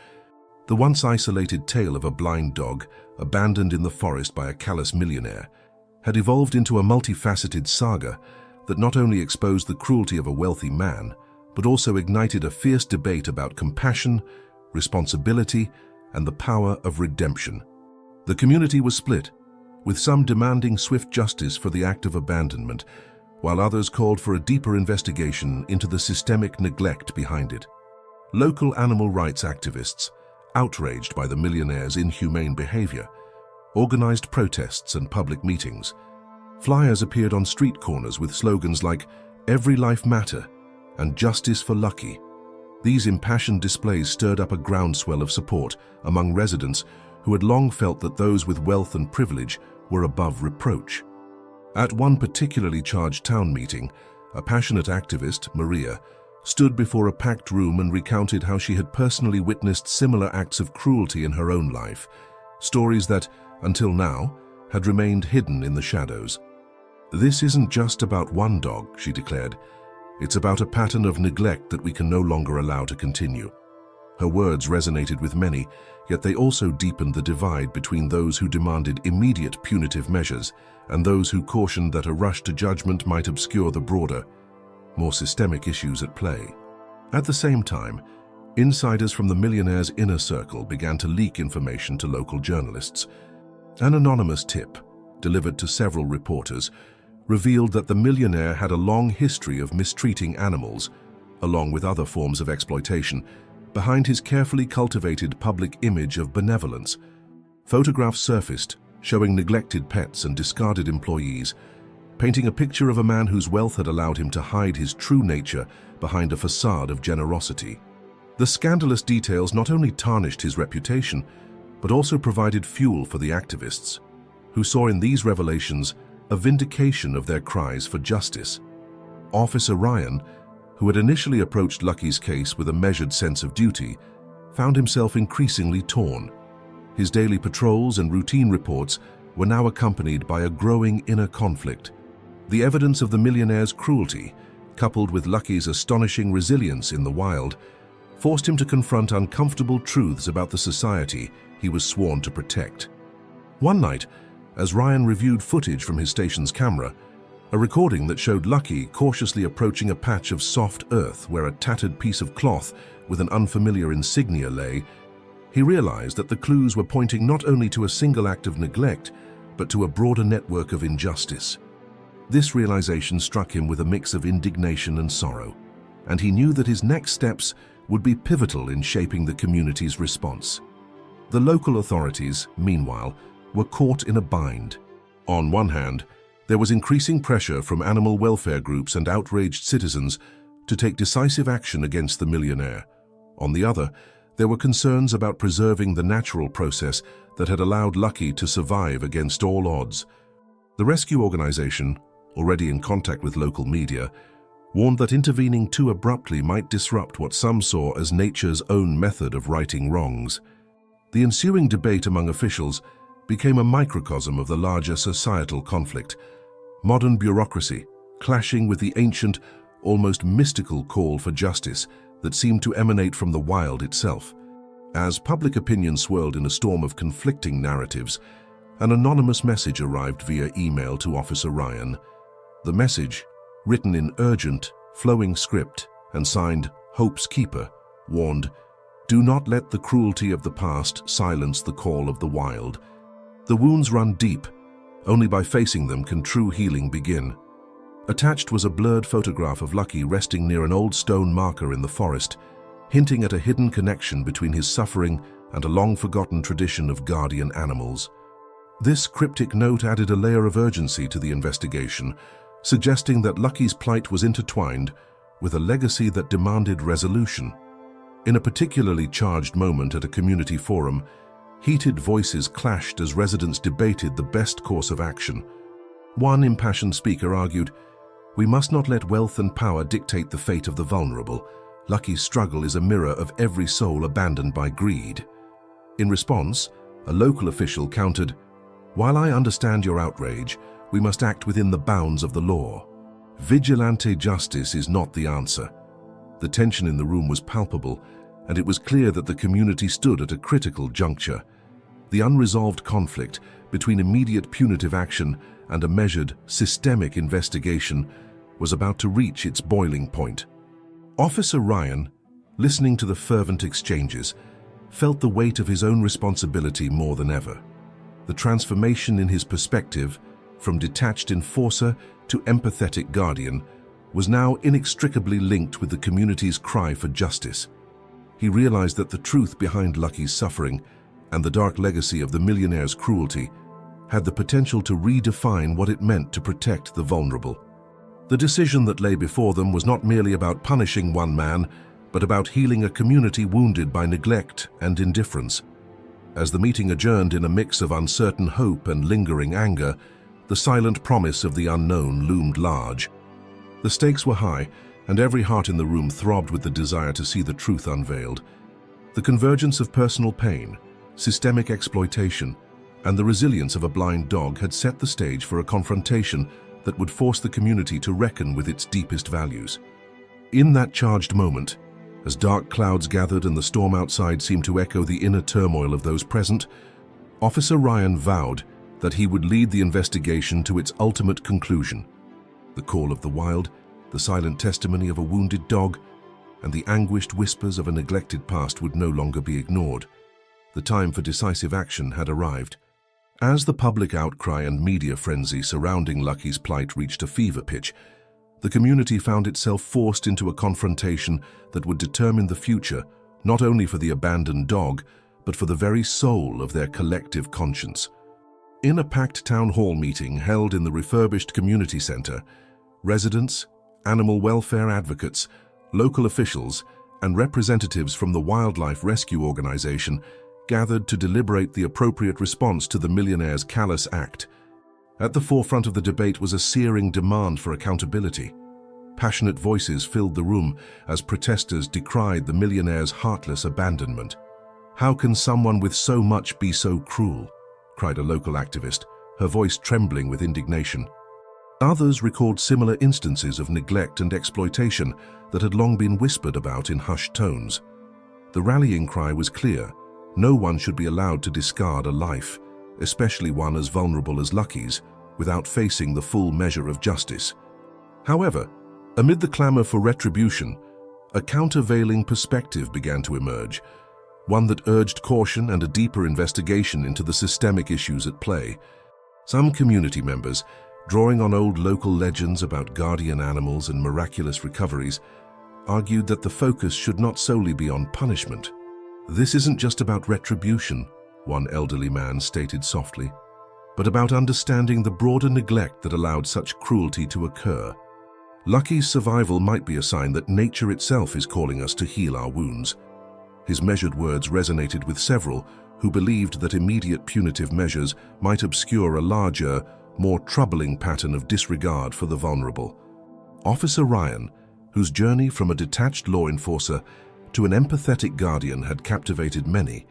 The once isolated tale of a blind dog, abandoned in the forest by a callous millionaire, had evolved into a multifaceted saga that not only exposed the cruelty of a wealthy man, but also ignited a fierce debate about compassion, responsibility, and the power of redemption. The community was split, with some demanding swift justice for the act of abandonment, while others called for a deeper investigation into the systemic neglect behind it. Local animal rights activists, outraged by the millionaire's inhumane behavior, organized protests and public meetings. Flyers appeared on street corners with slogans like "Every Life Matter" and "Justice for Lucky." These impassioned displays stirred up a groundswell of support among residents who had long felt that those with wealth and privilege were above reproach. At one particularly charged town meeting, a passionate activist, Maria, stood before a packed room and recounted how she had personally witnessed similar acts of cruelty in her own life, stories that, until now, had remained hidden in the shadows. "This isn't just about one dog," she declared. "It's about a pattern of neglect that we can no longer allow to continue." Her words resonated with many, yet they also deepened the divide between those who demanded immediate punitive measures and those who cautioned that a rush to judgment might obscure the broader, more systemic issues at play. At the same time, insiders from the millionaire's inner circle began to leak information to local journalists. An anonymous tip, delivered to several reporters, revealed that the millionaire had a long history of mistreating animals, along with other forms of exploitation, behind his carefully cultivated public image of benevolence. Photographs surfaced showing neglected pets and discarded employees, painting a picture of a man whose wealth had allowed him to hide his true nature behind a facade of generosity. The scandalous details not only tarnished his reputation, but also provided fuel for the activists, who saw in these revelations a vindication of their cries for justice. Officer Ryan, who had initially approached Lucky's case with a measured sense of duty, found himself increasingly torn. His daily patrols and routine reports were now accompanied by a growing inner conflict. The evidence of the millionaire's cruelty, coupled with Lucky's astonishing resilience in the wild, forced him to confront uncomfortable truths about the society he was sworn to protect. One night, as Ryan reviewed footage from his station's camera, a recording that showed Lucky cautiously approaching a patch of soft earth where a tattered piece of cloth with an unfamiliar insignia lay, he realized that the clues were pointing not only to a single act of neglect, but to a broader network of injustice. This realization struck him with a mix of indignation and sorrow, and he knew that his next steps would be pivotal in shaping the community's response. The local authorities, meanwhile, were caught in a bind. On one hand, there was increasing pressure from animal welfare groups and outraged citizens to take decisive action against the millionaire. On the other, there were concerns about preserving the natural process that had allowed Lucky to survive against all odds. The rescue organization, already in contact with local media, warned that intervening too abruptly might disrupt what some saw as nature's own method of righting wrongs. The ensuing debate among officials became a microcosm of the larger societal conflict, modern bureaucracy clashing with the ancient, almost mystical call for justice that seemed to emanate from the wild itself. As public opinion swirled in a storm of conflicting narratives, an anonymous message arrived via email to Officer Ryan. The message, written in urgent, flowing script and signed Hope's Keeper, warned, "Do not let the cruelty of the past silence the call of the wild. The wounds run deep, Only by facing them can true healing begin. Attached was a blurred photograph of Lucky resting near an old stone marker in the forest, hinting at a hidden connection between his suffering and a long-forgotten tradition of guardian animals. This cryptic note added a layer of urgency to the investigation, suggesting that Lucky's plight was intertwined with a legacy that demanded resolution. In a particularly charged moment at a community forum, heated voices clashed as residents debated the best course of action. One impassioned speaker argued, "We must not let wealth and power dictate the fate of the vulnerable. Lucky's struggle is a mirror of every soul abandoned by greed." In response, a local official countered, "While I understand your outrage, we must act within the bounds of the law. Vigilante justice is not the answer." The tension in the room was palpable, and it was clear that the community stood at a critical juncture. The unresolved conflict between immediate punitive action and a measured, systemic investigation was about to reach its boiling point. Officer Ryan, listening to the fervent exchanges, felt the weight of his own responsibility more than ever. The transformation in his perspective, from detached enforcer to empathetic guardian, was now inextricably linked with the community's cry for justice. He realized that the truth behind Lucky's suffering and the dark legacy of the millionaire's cruelty had the potential to redefine what it meant to protect the vulnerable. The decision that lay before them was not merely about punishing one man, but about healing a community wounded by neglect and indifference. As the meeting adjourned in a mix of uncertain hope and lingering anger, the silent promise of the unknown loomed large. The stakes were high, and every heart in the room throbbed with the desire to see the truth unveiled. The convergence of personal pain, systemic exploitation, and the resilience of a blind dog had set the stage for a confrontation that would force the community to reckon with its deepest values. In that charged moment, as dark clouds gathered and the storm outside seemed to echo the inner turmoil of those present, Officer Ryan vowed that he would lead the investigation to its ultimate conclusion. The call of the wild, the silent testimony of a wounded dog, and the anguished whispers of a neglected past would no longer be ignored. The time for decisive action had arrived. As the public outcry and media frenzy surrounding Lucky's plight reached a fever pitch, the community found itself forced into a confrontation that would determine the future, not only for the abandoned dog, but for the very soul of their collective conscience. In a packed town hall meeting held in the refurbished community center, residents, animal welfare advocates, local officials, and representatives from the Wildlife Rescue Organization gathered to deliberate the appropriate response to the millionaire's callous act. At the forefront of the debate was a searing demand for accountability. Passionate voices filled the room as protesters decried the millionaire's heartless abandonment. "How can someone with so much be so cruel?" cried a local activist, her voice trembling with indignation. Others recalled similar instances of neglect and exploitation that had long been whispered about in hushed tones. The rallying cry was clear: no one should be allowed to discard a life, especially one as vulnerable as Lucky's, without facing the full measure of justice. However, amid the clamor for retribution, a countervailing perspective began to emerge, one that urged caution and a deeper investigation into the systemic issues at play. Some community members, drawing on old local legends about guardian animals and miraculous recoveries, argued that the focus should not solely be on punishment. "This isn't just about retribution," one elderly man stated softly, "but about understanding the broader neglect that allowed such cruelty to occur. Lucky's survival might be a sign that nature itself is calling us to heal our wounds." His measured words resonated with several who believed that immediate punitive measures might obscure a larger, more troubling pattern of disregard for the vulnerable. Officer Ryan, whose journey from a detached law enforcer to an empathetic guardian had captivated many,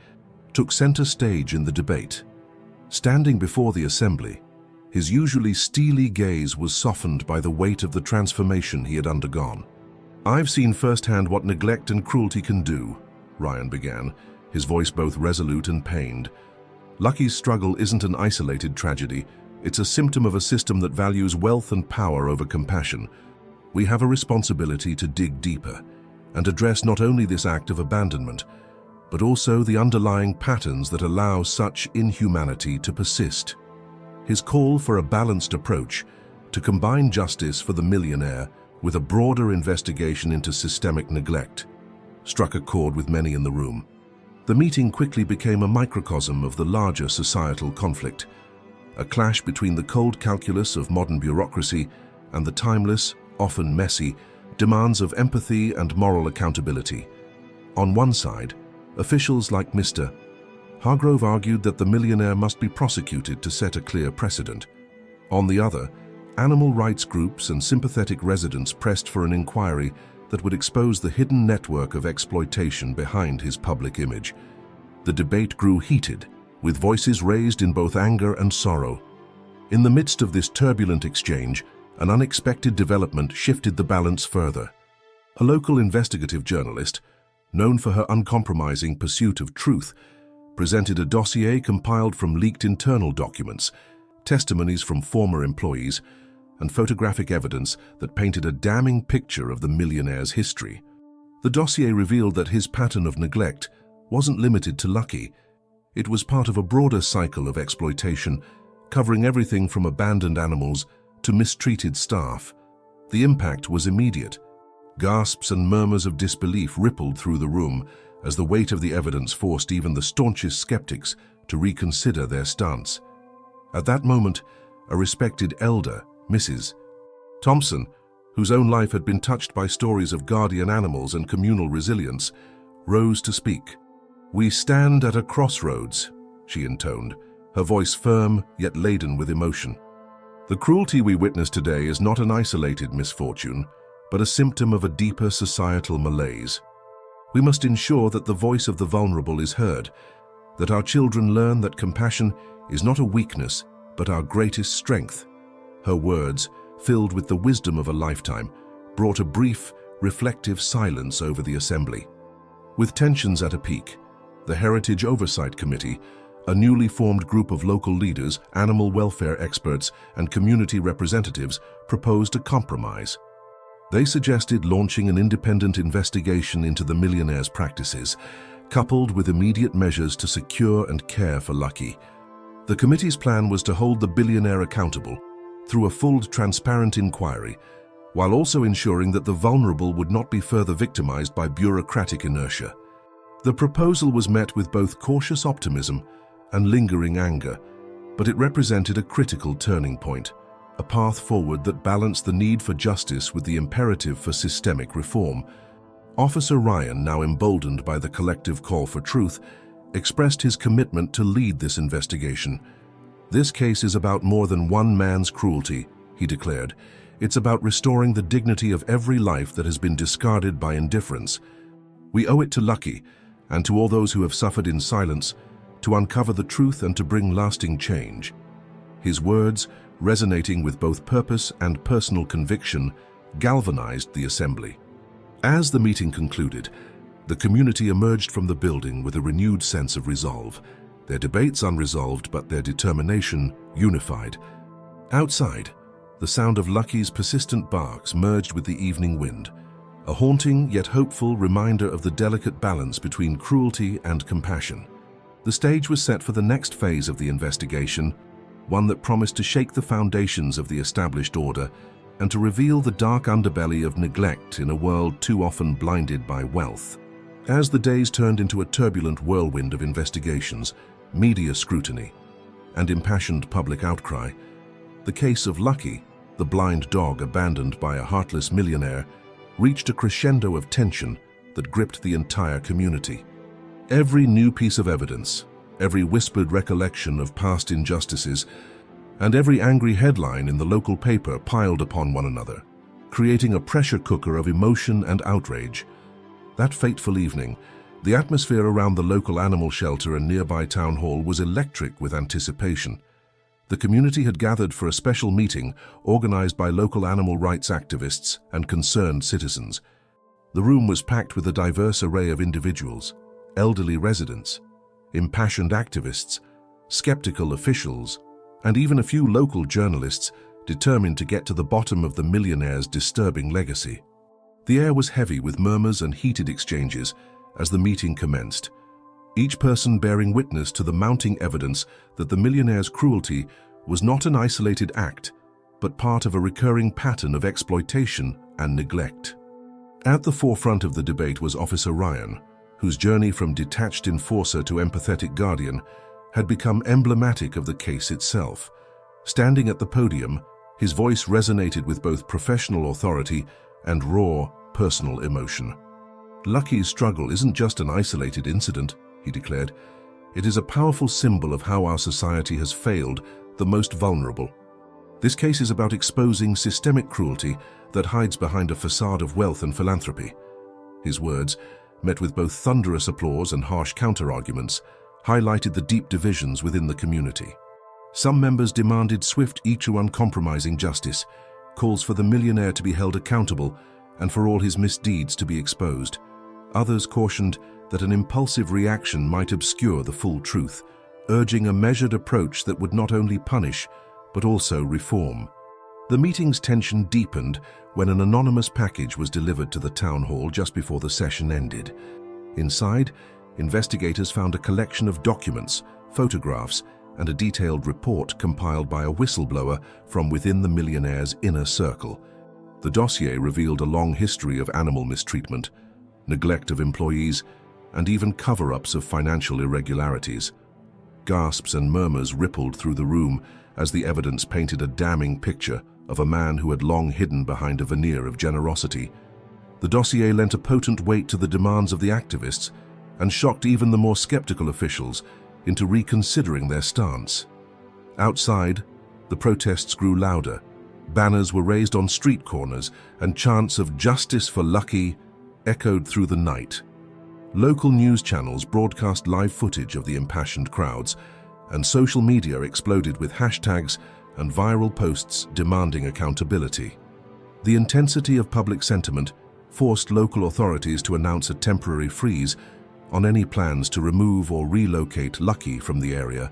took center stage in the debate. Standing before the assembly, his usually steely gaze was softened by the weight of the transformation he had undergone. "I've seen firsthand what neglect and cruelty can do," Ryan began, his voice both resolute and pained. "Lucky's struggle isn't an isolated tragedy. It's a symptom of a system that values wealth and power over compassion. We have a responsibility to dig deeper and address not only this act of abandonment, but also the underlying patterns that allow such inhumanity to persist." His call for a balanced approach to combine justice for the millionaire with a broader investigation into systemic neglect struck a chord with many in the room. The meeting quickly became a microcosm of the larger societal conflict, a clash between the cold calculus of modern bureaucracy and the timeless, often messy, demands of empathy and moral accountability. On one side, officials like Mr. Hargrove argued that the millionaire must be prosecuted to set a clear precedent. On the other, animal rights groups and sympathetic residents pressed for an inquiry that would expose the hidden network of exploitation behind his public image. The debate grew heated, with voices raised in both anger and sorrow. In the midst of this turbulent exchange, an unexpected development shifted the balance further. A local investigative journalist, known for her uncompromising pursuit of truth, presented a dossier compiled from leaked internal documents, testimonies from former employees, and photographic evidence that painted a damning picture of the millionaire's history. The dossier revealed that his pattern of neglect wasn't limited to Lucky. It was part of a broader cycle of exploitation, covering everything from abandoned animals to mistreated staff. The impact was immediate. Gasps and murmurs of disbelief rippled through the room as the weight of the evidence forced even the staunchest skeptics to reconsider their stance. At that moment, a respected elder, Mrs. Thompson, whose own life had been touched by stories of guardian animals and communal resilience, rose to speak. "We stand at a crossroads," she intoned, her voice firm yet laden with emotion. "The cruelty we witness today is not an isolated misfortune, but a symptom of a deeper societal malaise. We must ensure that the voice of the vulnerable is heard, that our children learn that compassion is not a weakness, but our greatest strength." Her words, filled with the wisdom of a lifetime, brought a brief, reflective silence over the assembly. With tensions at a peak, the Heritage Oversight Committee, a newly formed group of local leaders, animal welfare experts, and community representatives, proposed a compromise. They suggested launching an independent investigation into the millionaire's practices, coupled with immediate measures to secure and care for Lucky. The committee's plan was to hold the billionaire accountable through a full, transparent inquiry, while also ensuring that the vulnerable would not be further victimized by bureaucratic inertia. The proposal was met with both cautious optimism and lingering anger, but it represented a critical turning point, a path forward that balanced the need for justice with the imperative for systemic reform. Officer Ryan, now emboldened by the collective call for truth, expressed his commitment to lead this investigation. "This case is about more than one man's cruelty," he declared. "It's about restoring the dignity of every life that has been discarded by indifference. We owe it to Lucky, and to all those who have suffered in silence, to uncover the truth and to bring lasting change." His words, resonating with both purpose and personal conviction, galvanized the assembly. As the meeting concluded, the community emerged from the building with a renewed sense of resolve, their debates unresolved but their determination unified. Outside, the sound of Lucky's persistent barks merged with the evening wind, a haunting yet hopeful reminder of the delicate balance between cruelty and compassion. The stage was set for the next phase of the investigation, one that promised to shake the foundations of the established order and to reveal the dark underbelly of neglect in a world too often blinded by wealth. As the days turned into a turbulent whirlwind of investigations, media scrutiny, and impassioned public outcry, the case of Lucky, the blind dog abandoned by a heartless millionaire, reached a crescendo of tension that gripped the entire community. Every new piece of evidence, every whispered recollection of past injustices, and every angry headline in the local paper piled upon one another, creating a pressure cooker of emotion and outrage. That fateful evening, the atmosphere around the local animal shelter and nearby town hall was electric with anticipation. The community had gathered for a special meeting organized by local animal rights activists and concerned citizens. The room was packed with a diverse array of individuals, elderly residents, impassioned activists, skeptical officials, and even a few local journalists determined to get to the bottom of the millionaire's disturbing legacy. The air was heavy with murmurs and heated exchanges as the meeting commenced, each person bearing witness to the mounting evidence that the millionaire's cruelty was not an isolated act, but part of a recurring pattern of exploitation and neglect. At the forefront of the debate was Officer Ryan, whose journey from detached enforcer to empathetic guardian had become emblematic of the case itself. Standing at the podium, his voice resonated with both professional authority and raw, personal emotion. "Lucky's struggle isn't just an isolated incident," he declared. "It is a powerful symbol of how our society has failed the most vulnerable. This case is about exposing systemic cruelty that hides behind a facade of wealth and philanthropy." His words, met with both thunderous applause and harsh counter-arguments, highlighted the deep divisions within the community. Some members demanded swift, each uncompromising justice, calls for the millionaire to be held accountable and for all his misdeeds to be exposed. Others cautioned that an impulsive reaction might obscure the full truth, urging a measured approach that would not only punish, but also reform. The meeting's tension deepened when an anonymous package was delivered to the town hall just before the session ended. Inside, investigators found a collection of documents, photographs, and a detailed report compiled by a whistleblower from within the millionaire's inner circle. The dossier revealed a long history of animal mistreatment, neglect of employees, and even cover-ups of financial irregularities. Gasps and murmurs rippled through the room as the evidence painted a damning picture of a man who had long hidden behind a veneer of generosity. The dossier lent a potent weight to the demands of the activists and shocked even the more skeptical officials into reconsidering their stance. Outside, the protests grew louder. Banners were raised on street corners, and chants of "Justice for Lucky" echoed through the night. Local news channels broadcast live footage of the impassioned crowds, and social media exploded with hashtags and viral posts demanding accountability. The intensity of public sentiment forced local authorities to announce a temporary freeze on any plans to remove or relocate Lucky from the area,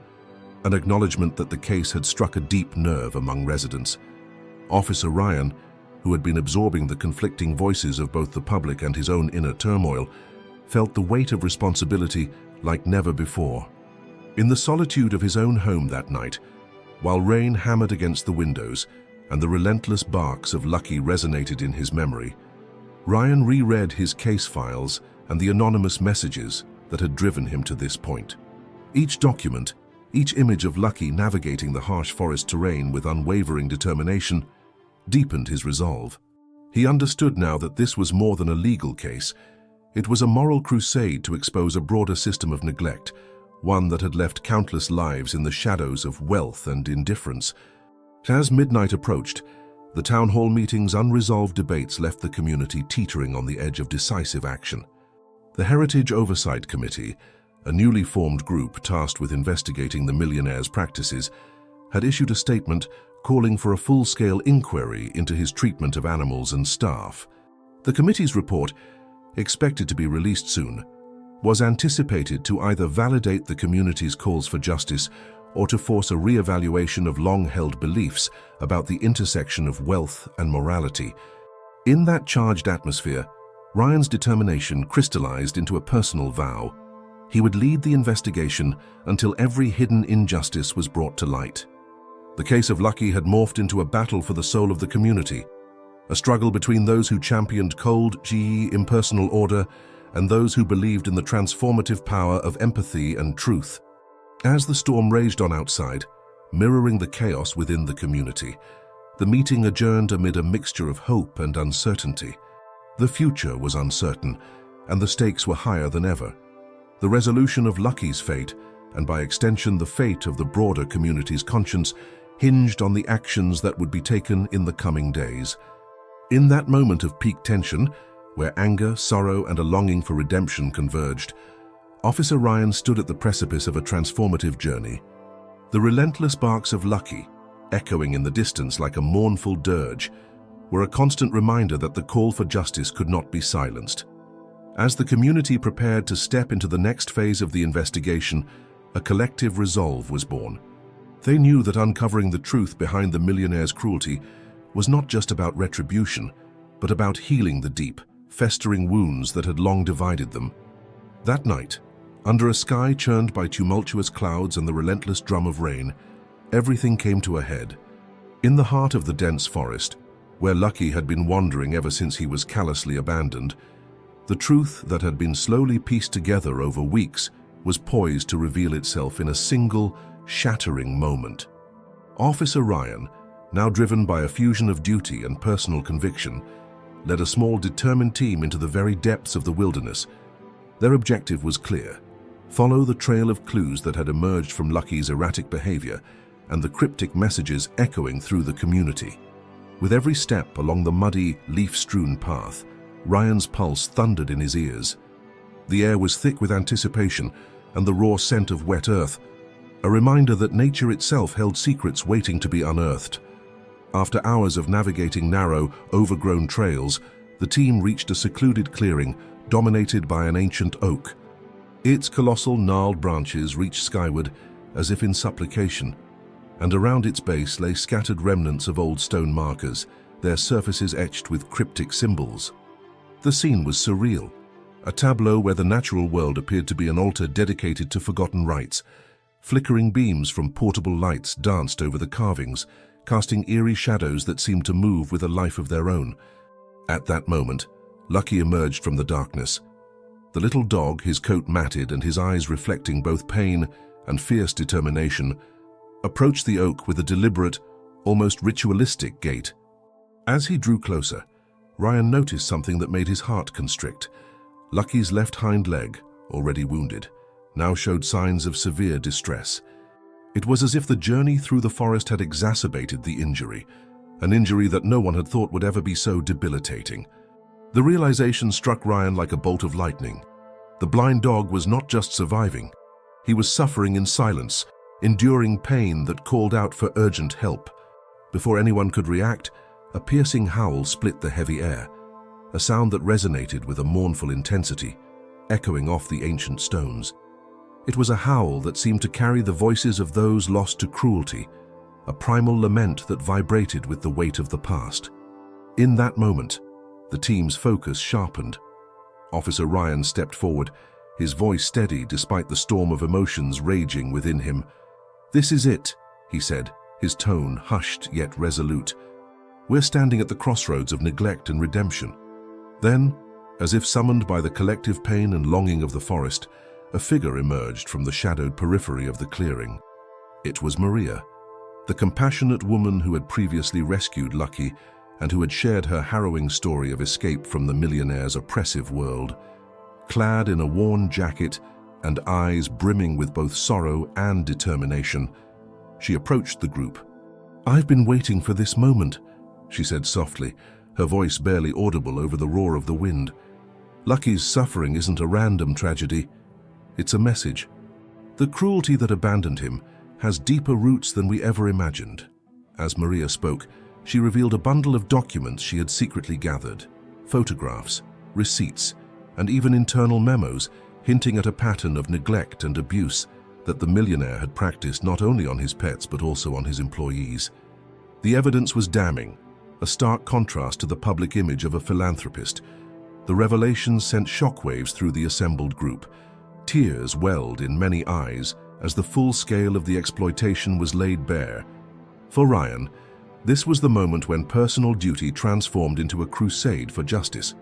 an acknowledgement that the case had struck a deep nerve among residents. Officer Ryan, who had been absorbing the conflicting voices of both the public and his own inner turmoil, felt the weight of responsibility like never before. In the solitude of his own home that night, while rain hammered against the windows and the relentless barks of Lucky resonated in his memory, Ryan reread his case files and the anonymous messages that had driven him to this point. Each document, each image of Lucky navigating the harsh forest terrain with unwavering determination, deepened his resolve. He understood now that this was more than a legal case. It was a moral crusade to expose a broader system of neglect, one that had left countless lives in the shadows of wealth and indifference. As midnight approached, the town hall meeting's unresolved debates left the community teetering on the edge of decisive action. The Heritage Oversight Committee, a newly formed group tasked with investigating the millionaire's practices, had issued a statement calling for a full-scale inquiry into his treatment of animals and staff. The committee's report, expected to be released soon, was anticipated to either validate the community's calls for justice or to force a re-evaluation of long-held beliefs about the intersection of wealth and morality. In that charged atmosphere, Ryan's determination crystallized into a personal vow. He would lead the investigation until every hidden injustice was brought to light. The case of Lucky had morphed into a battle for the soul of the community, a struggle between those who championed cold, impersonal order and those who believed in the transformative power of empathy and truth. As the storm raged on outside, mirroring the chaos within the community, the meeting adjourned amid a mixture of hope and uncertainty. The future was uncertain, and the stakes were higher than ever. The resolution of Lucky's fate, and by extension the fate of the broader community's conscience, hinged on the actions that would be taken in the coming days. In that moment of peak tension, where anger, sorrow, and a longing for redemption converged, Officer Ryan stood at the precipice of a transformative journey. The relentless barks of Lucky, echoing in the distance like a mournful dirge, were a constant reminder that the call for justice could not be silenced. As the community prepared to step into the next phase of the investigation, a collective resolve was born. They knew that uncovering the truth behind the millionaire's cruelty was not just about retribution, but about healing the deep, festering wounds that had long divided them. That night, under a sky churned by tumultuous clouds and the relentless drum of rain, everything came to a head. In the heart of the dense forest, where Lucky had been wandering ever since he was callously abandoned, the truth that had been slowly pieced together over weeks was poised to reveal itself in a single, shattering moment. Officer Ryan, now driven by a fusion of duty and personal conviction, led a small, determined team into the very depths of the wilderness. Their objective was clear: follow the trail of clues that had emerged from Lucky's erratic behavior and the cryptic messages echoing through the community. With every step along the muddy, leaf-strewn path, Ryan's pulse thundered in his ears. The air was thick with anticipation and the raw scent of wet earth, a reminder that nature itself held secrets waiting to be unearthed. After hours of navigating narrow, overgrown trails, the team reached a secluded clearing dominated by an ancient oak. Its colossal, gnarled branches reached skyward as if in supplication, and around its base lay scattered remnants of old stone markers, their surfaces etched with cryptic symbols. The scene was surreal, a tableau where the natural world appeared to be an altar dedicated to forgotten rites. Flickering beams from portable lights danced over the carvings, casting eerie shadows that seemed to move with a life of their own. At that moment, Lucky emerged from the darkness. The little dog, his coat matted and his eyes reflecting both pain and fierce determination, approached the oak with a deliberate, almost ritualistic gait. As he drew closer, Ryan noticed something that made his heart constrict. Lucky's left hind leg, already wounded, now showed signs of severe distress. It was as if the journey through the forest had exacerbated the injury, an injury that no one had thought would ever be so debilitating. The realization struck Ryan like a bolt of lightning. The blind dog was not just surviving. He was suffering in silence, enduring pain that called out for urgent help. Before anyone could react, a piercing howl split the heavy air, a sound that resonated with a mournful intensity, echoing off the ancient stones. It was a howl that seemed to carry the voices of those lost to cruelty, a primal lament that vibrated with the weight of the past. In that moment, the team's focus sharpened. Officer Ryan stepped forward, his voice steady despite the storm of emotions raging within him. "This is it," he said, his tone hushed yet resolute. "We're standing at the crossroads of neglect and redemption." Then, as if summoned by the collective pain and longing of the forest, a figure emerged from the shadowed periphery of the clearing. It was Maria, the compassionate woman who had previously rescued Lucky and who had shared her harrowing story of escape from the Millionaire's oppressive world. Clad in a worn jacket and eyes brimming with both sorrow and determination, she approached the group. "I've been waiting for this moment," she said softly, her voice barely audible over the roar of the wind. "Lucky's suffering isn't a random tragedy. It's a message. The cruelty that abandoned him has deeper roots than we ever imagined." As Maria spoke, she revealed a bundle of documents she had secretly gathered, photographs, receipts, and even internal memos hinting at a pattern of neglect and abuse that the millionaire had practiced not only on his pets but also on his employees. The evidence was damning, a stark contrast to the public image of a philanthropist. The revelations sent shockwaves through the assembled group. Tears welled in many eyes as the full scale of the exploitation was laid bare. For Ryan, this was the moment when personal duty transformed into a crusade for justice.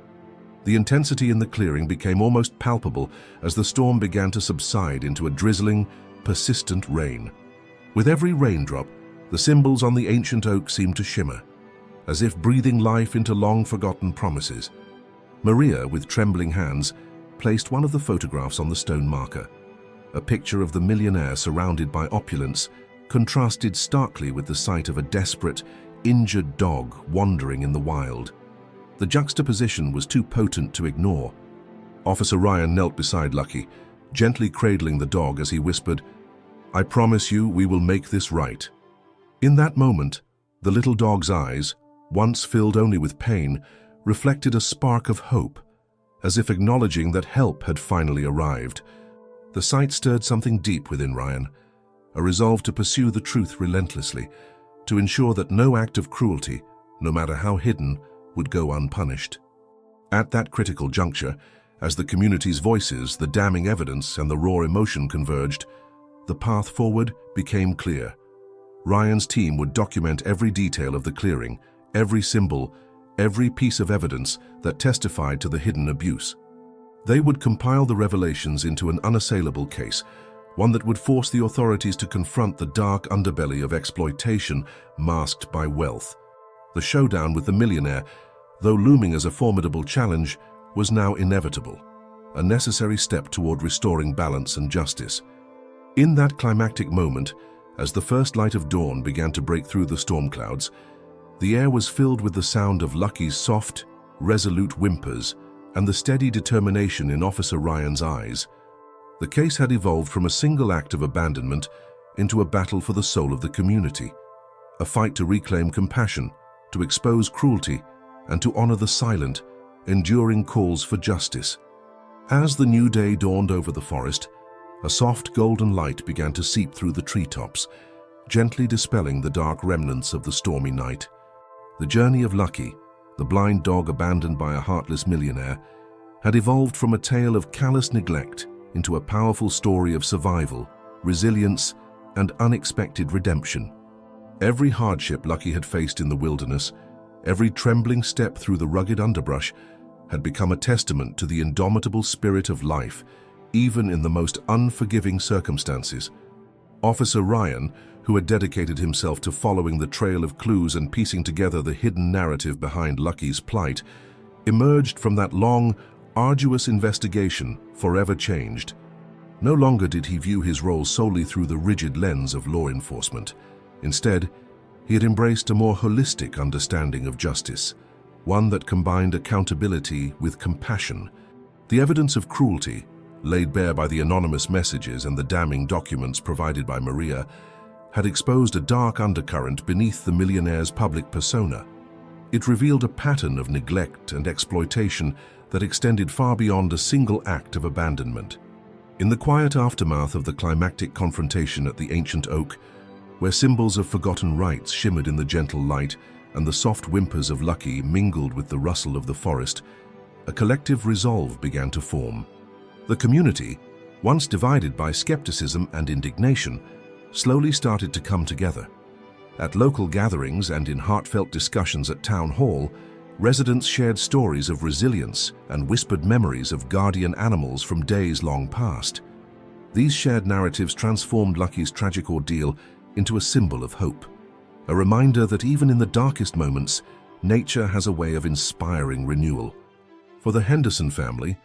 The intensity in the clearing became almost palpable as the storm began to subside into a drizzling, persistent rain. With every raindrop, the symbols on the ancient oak seemed to shimmer, as if breathing life into long-forgotten promises. Maria, with trembling hands, placed one of the photographs on the stone marker. A picture of the millionaire surrounded by opulence contrasted starkly with the sight of a desperate, injured dog wandering in the wild. The juxtaposition was too potent to ignore. Officer Ryan knelt beside Lucky, gently cradling the dog as he whispered, "I promise you we will make this right." In that moment, the little dog's eyes, once filled only with pain, reflected a spark of hope, as if acknowledging that help had finally arrived. The sight stirred something deep within Ryan, a resolve to pursue the truth relentlessly, to ensure that no act of cruelty, no matter how hidden, would go unpunished. At that critical juncture, as the community's voices, the damning evidence, and the raw emotion converged, the path forward became clear. Ryan's team would document every detail of the clearing, every symbol, every piece of evidence that testified to the hidden abuse. They would compile the revelations into an unassailable case, one that would force the authorities to confront the dark underbelly of exploitation masked by wealth. The showdown with the millionaire, though looming as a formidable challenge, was now inevitable, a necessary step toward restoring balance and justice. In that climactic moment, as the first light of dawn began to break through the storm clouds, the air was filled with the sound of Lucky's soft, resolute whimpers and the steady determination in Officer Ryan's eyes. The case had evolved from a single act of abandonment into a battle for the soul of the community, a fight to reclaim compassion, to expose cruelty, and to honor the silent, enduring calls for justice. As the new day dawned over the forest, a soft golden light began to seep through the treetops, gently dispelling the dark remnants of the stormy night. The journey of Lucky, the blind dog abandoned by a heartless millionaire, had evolved from a tale of callous neglect into a powerful story of survival, resilience, and unexpected redemption. Every hardship Lucky had faced in the wilderness, every trembling step through the rugged underbrush, had become a testament to the indomitable spirit of life, even in the most unforgiving circumstances. Officer Ryan, who had dedicated himself to following the trail of clues and piecing together the hidden narrative behind Lucky's plight, emerged from that long, arduous investigation forever changed. No longer did he view his role solely through the rigid lens of law enforcement. Instead, he had embraced a more holistic understanding of justice, one that combined accountability with compassion. The evidence of cruelty, laid bare by the anonymous messages and the damning documents provided by Maria, had exposed a dark undercurrent beneath the millionaire's public persona. It revealed a pattern of neglect and exploitation that extended far beyond a single act of abandonment. In the quiet aftermath of the climactic confrontation at the ancient oak, where symbols of forgotten rights shimmered in the gentle light and the soft whimpers of Lucky mingled with the rustle of the forest, a collective resolve began to form. The community, once divided by skepticism and indignation, slowly started to come together. At local gatherings and in heartfelt discussions at town hall, residents shared stories of resilience and whispered memories of guardian animals from days long past. These shared narratives transformed Lucky's tragic ordeal into a symbol of hope, a reminder that even in the darkest moments, nature has a way of inspiring renewal. For the Henderson family,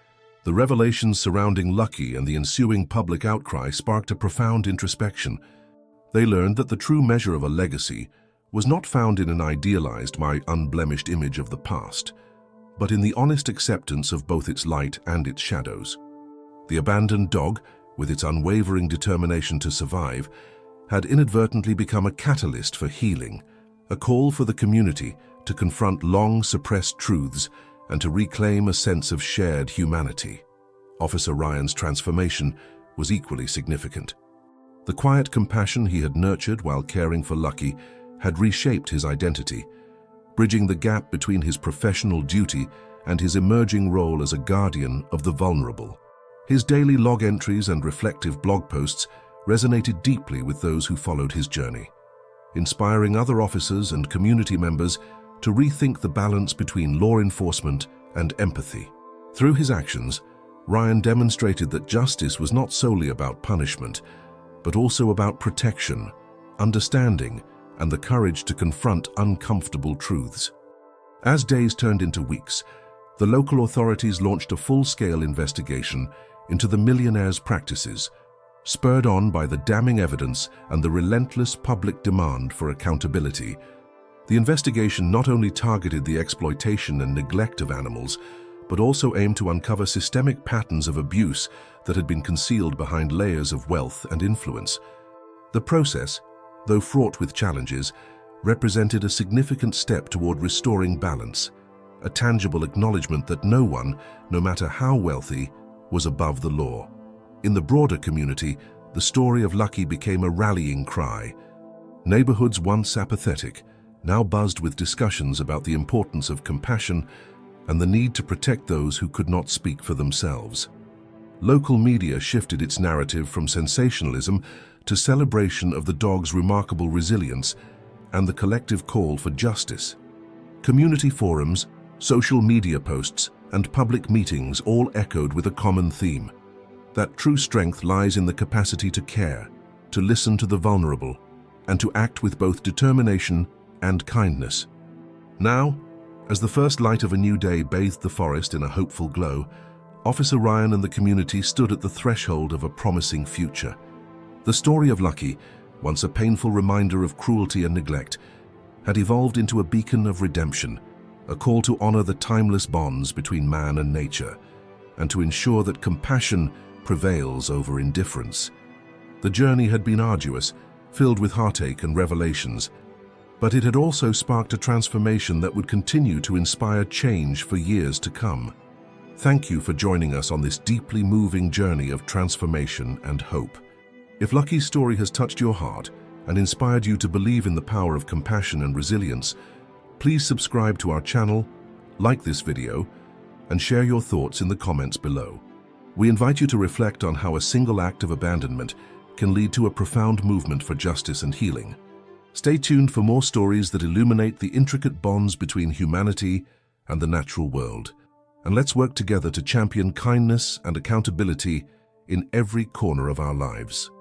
the revelations surrounding Lucky and the ensuing public outcry sparked a profound introspection. They learned that the true measure of a legacy was not found in an idealized, unblemished image of the past, but in the honest acceptance of both its light and its shadows. The abandoned dog, with its unwavering determination to survive, had inadvertently become a catalyst for healing, a call for the community to confront long-suppressed truths and to reclaim a sense of shared humanity. Officer Ryan's transformation was equally significant. The quiet compassion he had nurtured while caring for Lucky had reshaped his identity, bridging the gap between his professional duty and his emerging role as a guardian of the vulnerable. His daily log entries and reflective blog posts resonated deeply with those who followed his journey, inspiring other officers and community members to rethink the balance between law enforcement and empathy. Through his actions, Ryan demonstrated that justice was not solely about punishment, but also about protection, understanding, and the courage to confront uncomfortable truths. As days turned into weeks, the local authorities launched a full-scale investigation into the millionaire's practices, spurred on by the damning evidence and the relentless public demand for accountability. The investigation not only targeted the exploitation and neglect of animals, but also aimed to uncover systemic patterns of abuse that had been concealed behind layers of wealth and influence. The process, though fraught with challenges, represented a significant step toward restoring balance, a tangible acknowledgement that no one, no matter how wealthy, was above the law. In the broader community, the story of Lucky became a rallying cry. Neighborhoods once apathetic now buzzed with discussions about the importance of compassion and the need to protect those who could not speak for themselves. Local media shifted its narrative from sensationalism to celebration of the dog's remarkable resilience and the collective call for justice. Community forums, social media posts, and public meetings all echoed with a common theme: that true strength lies in the capacity to care, to listen to the vulnerable, and to act with both determination and kindness. Now, as the first light of a new day bathed the forest in a hopeful glow, Officer Ryan and the community stood at the threshold of a promising future. The story of Lucky, once a painful reminder of cruelty and neglect, had evolved into a beacon of redemption, a call to honor the timeless bonds between man and nature, and to ensure that compassion prevails over indifference. The journey had been arduous, filled with heartache and revelations, but it had also sparked a transformation that would continue to inspire change for years to come. Thank you for joining us on this deeply moving journey of transformation and hope. If Lucky's story has touched your heart and inspired you to believe in the power of compassion and resilience, please subscribe to our channel, like this video, and share your thoughts in the comments below. We invite you to reflect on how a single act of abandonment can lead to a profound movement for justice and healing. Stay tuned for more stories that illuminate the intricate bonds between humanity and the natural world. And let's work together to champion kindness and accountability in every corner of our lives.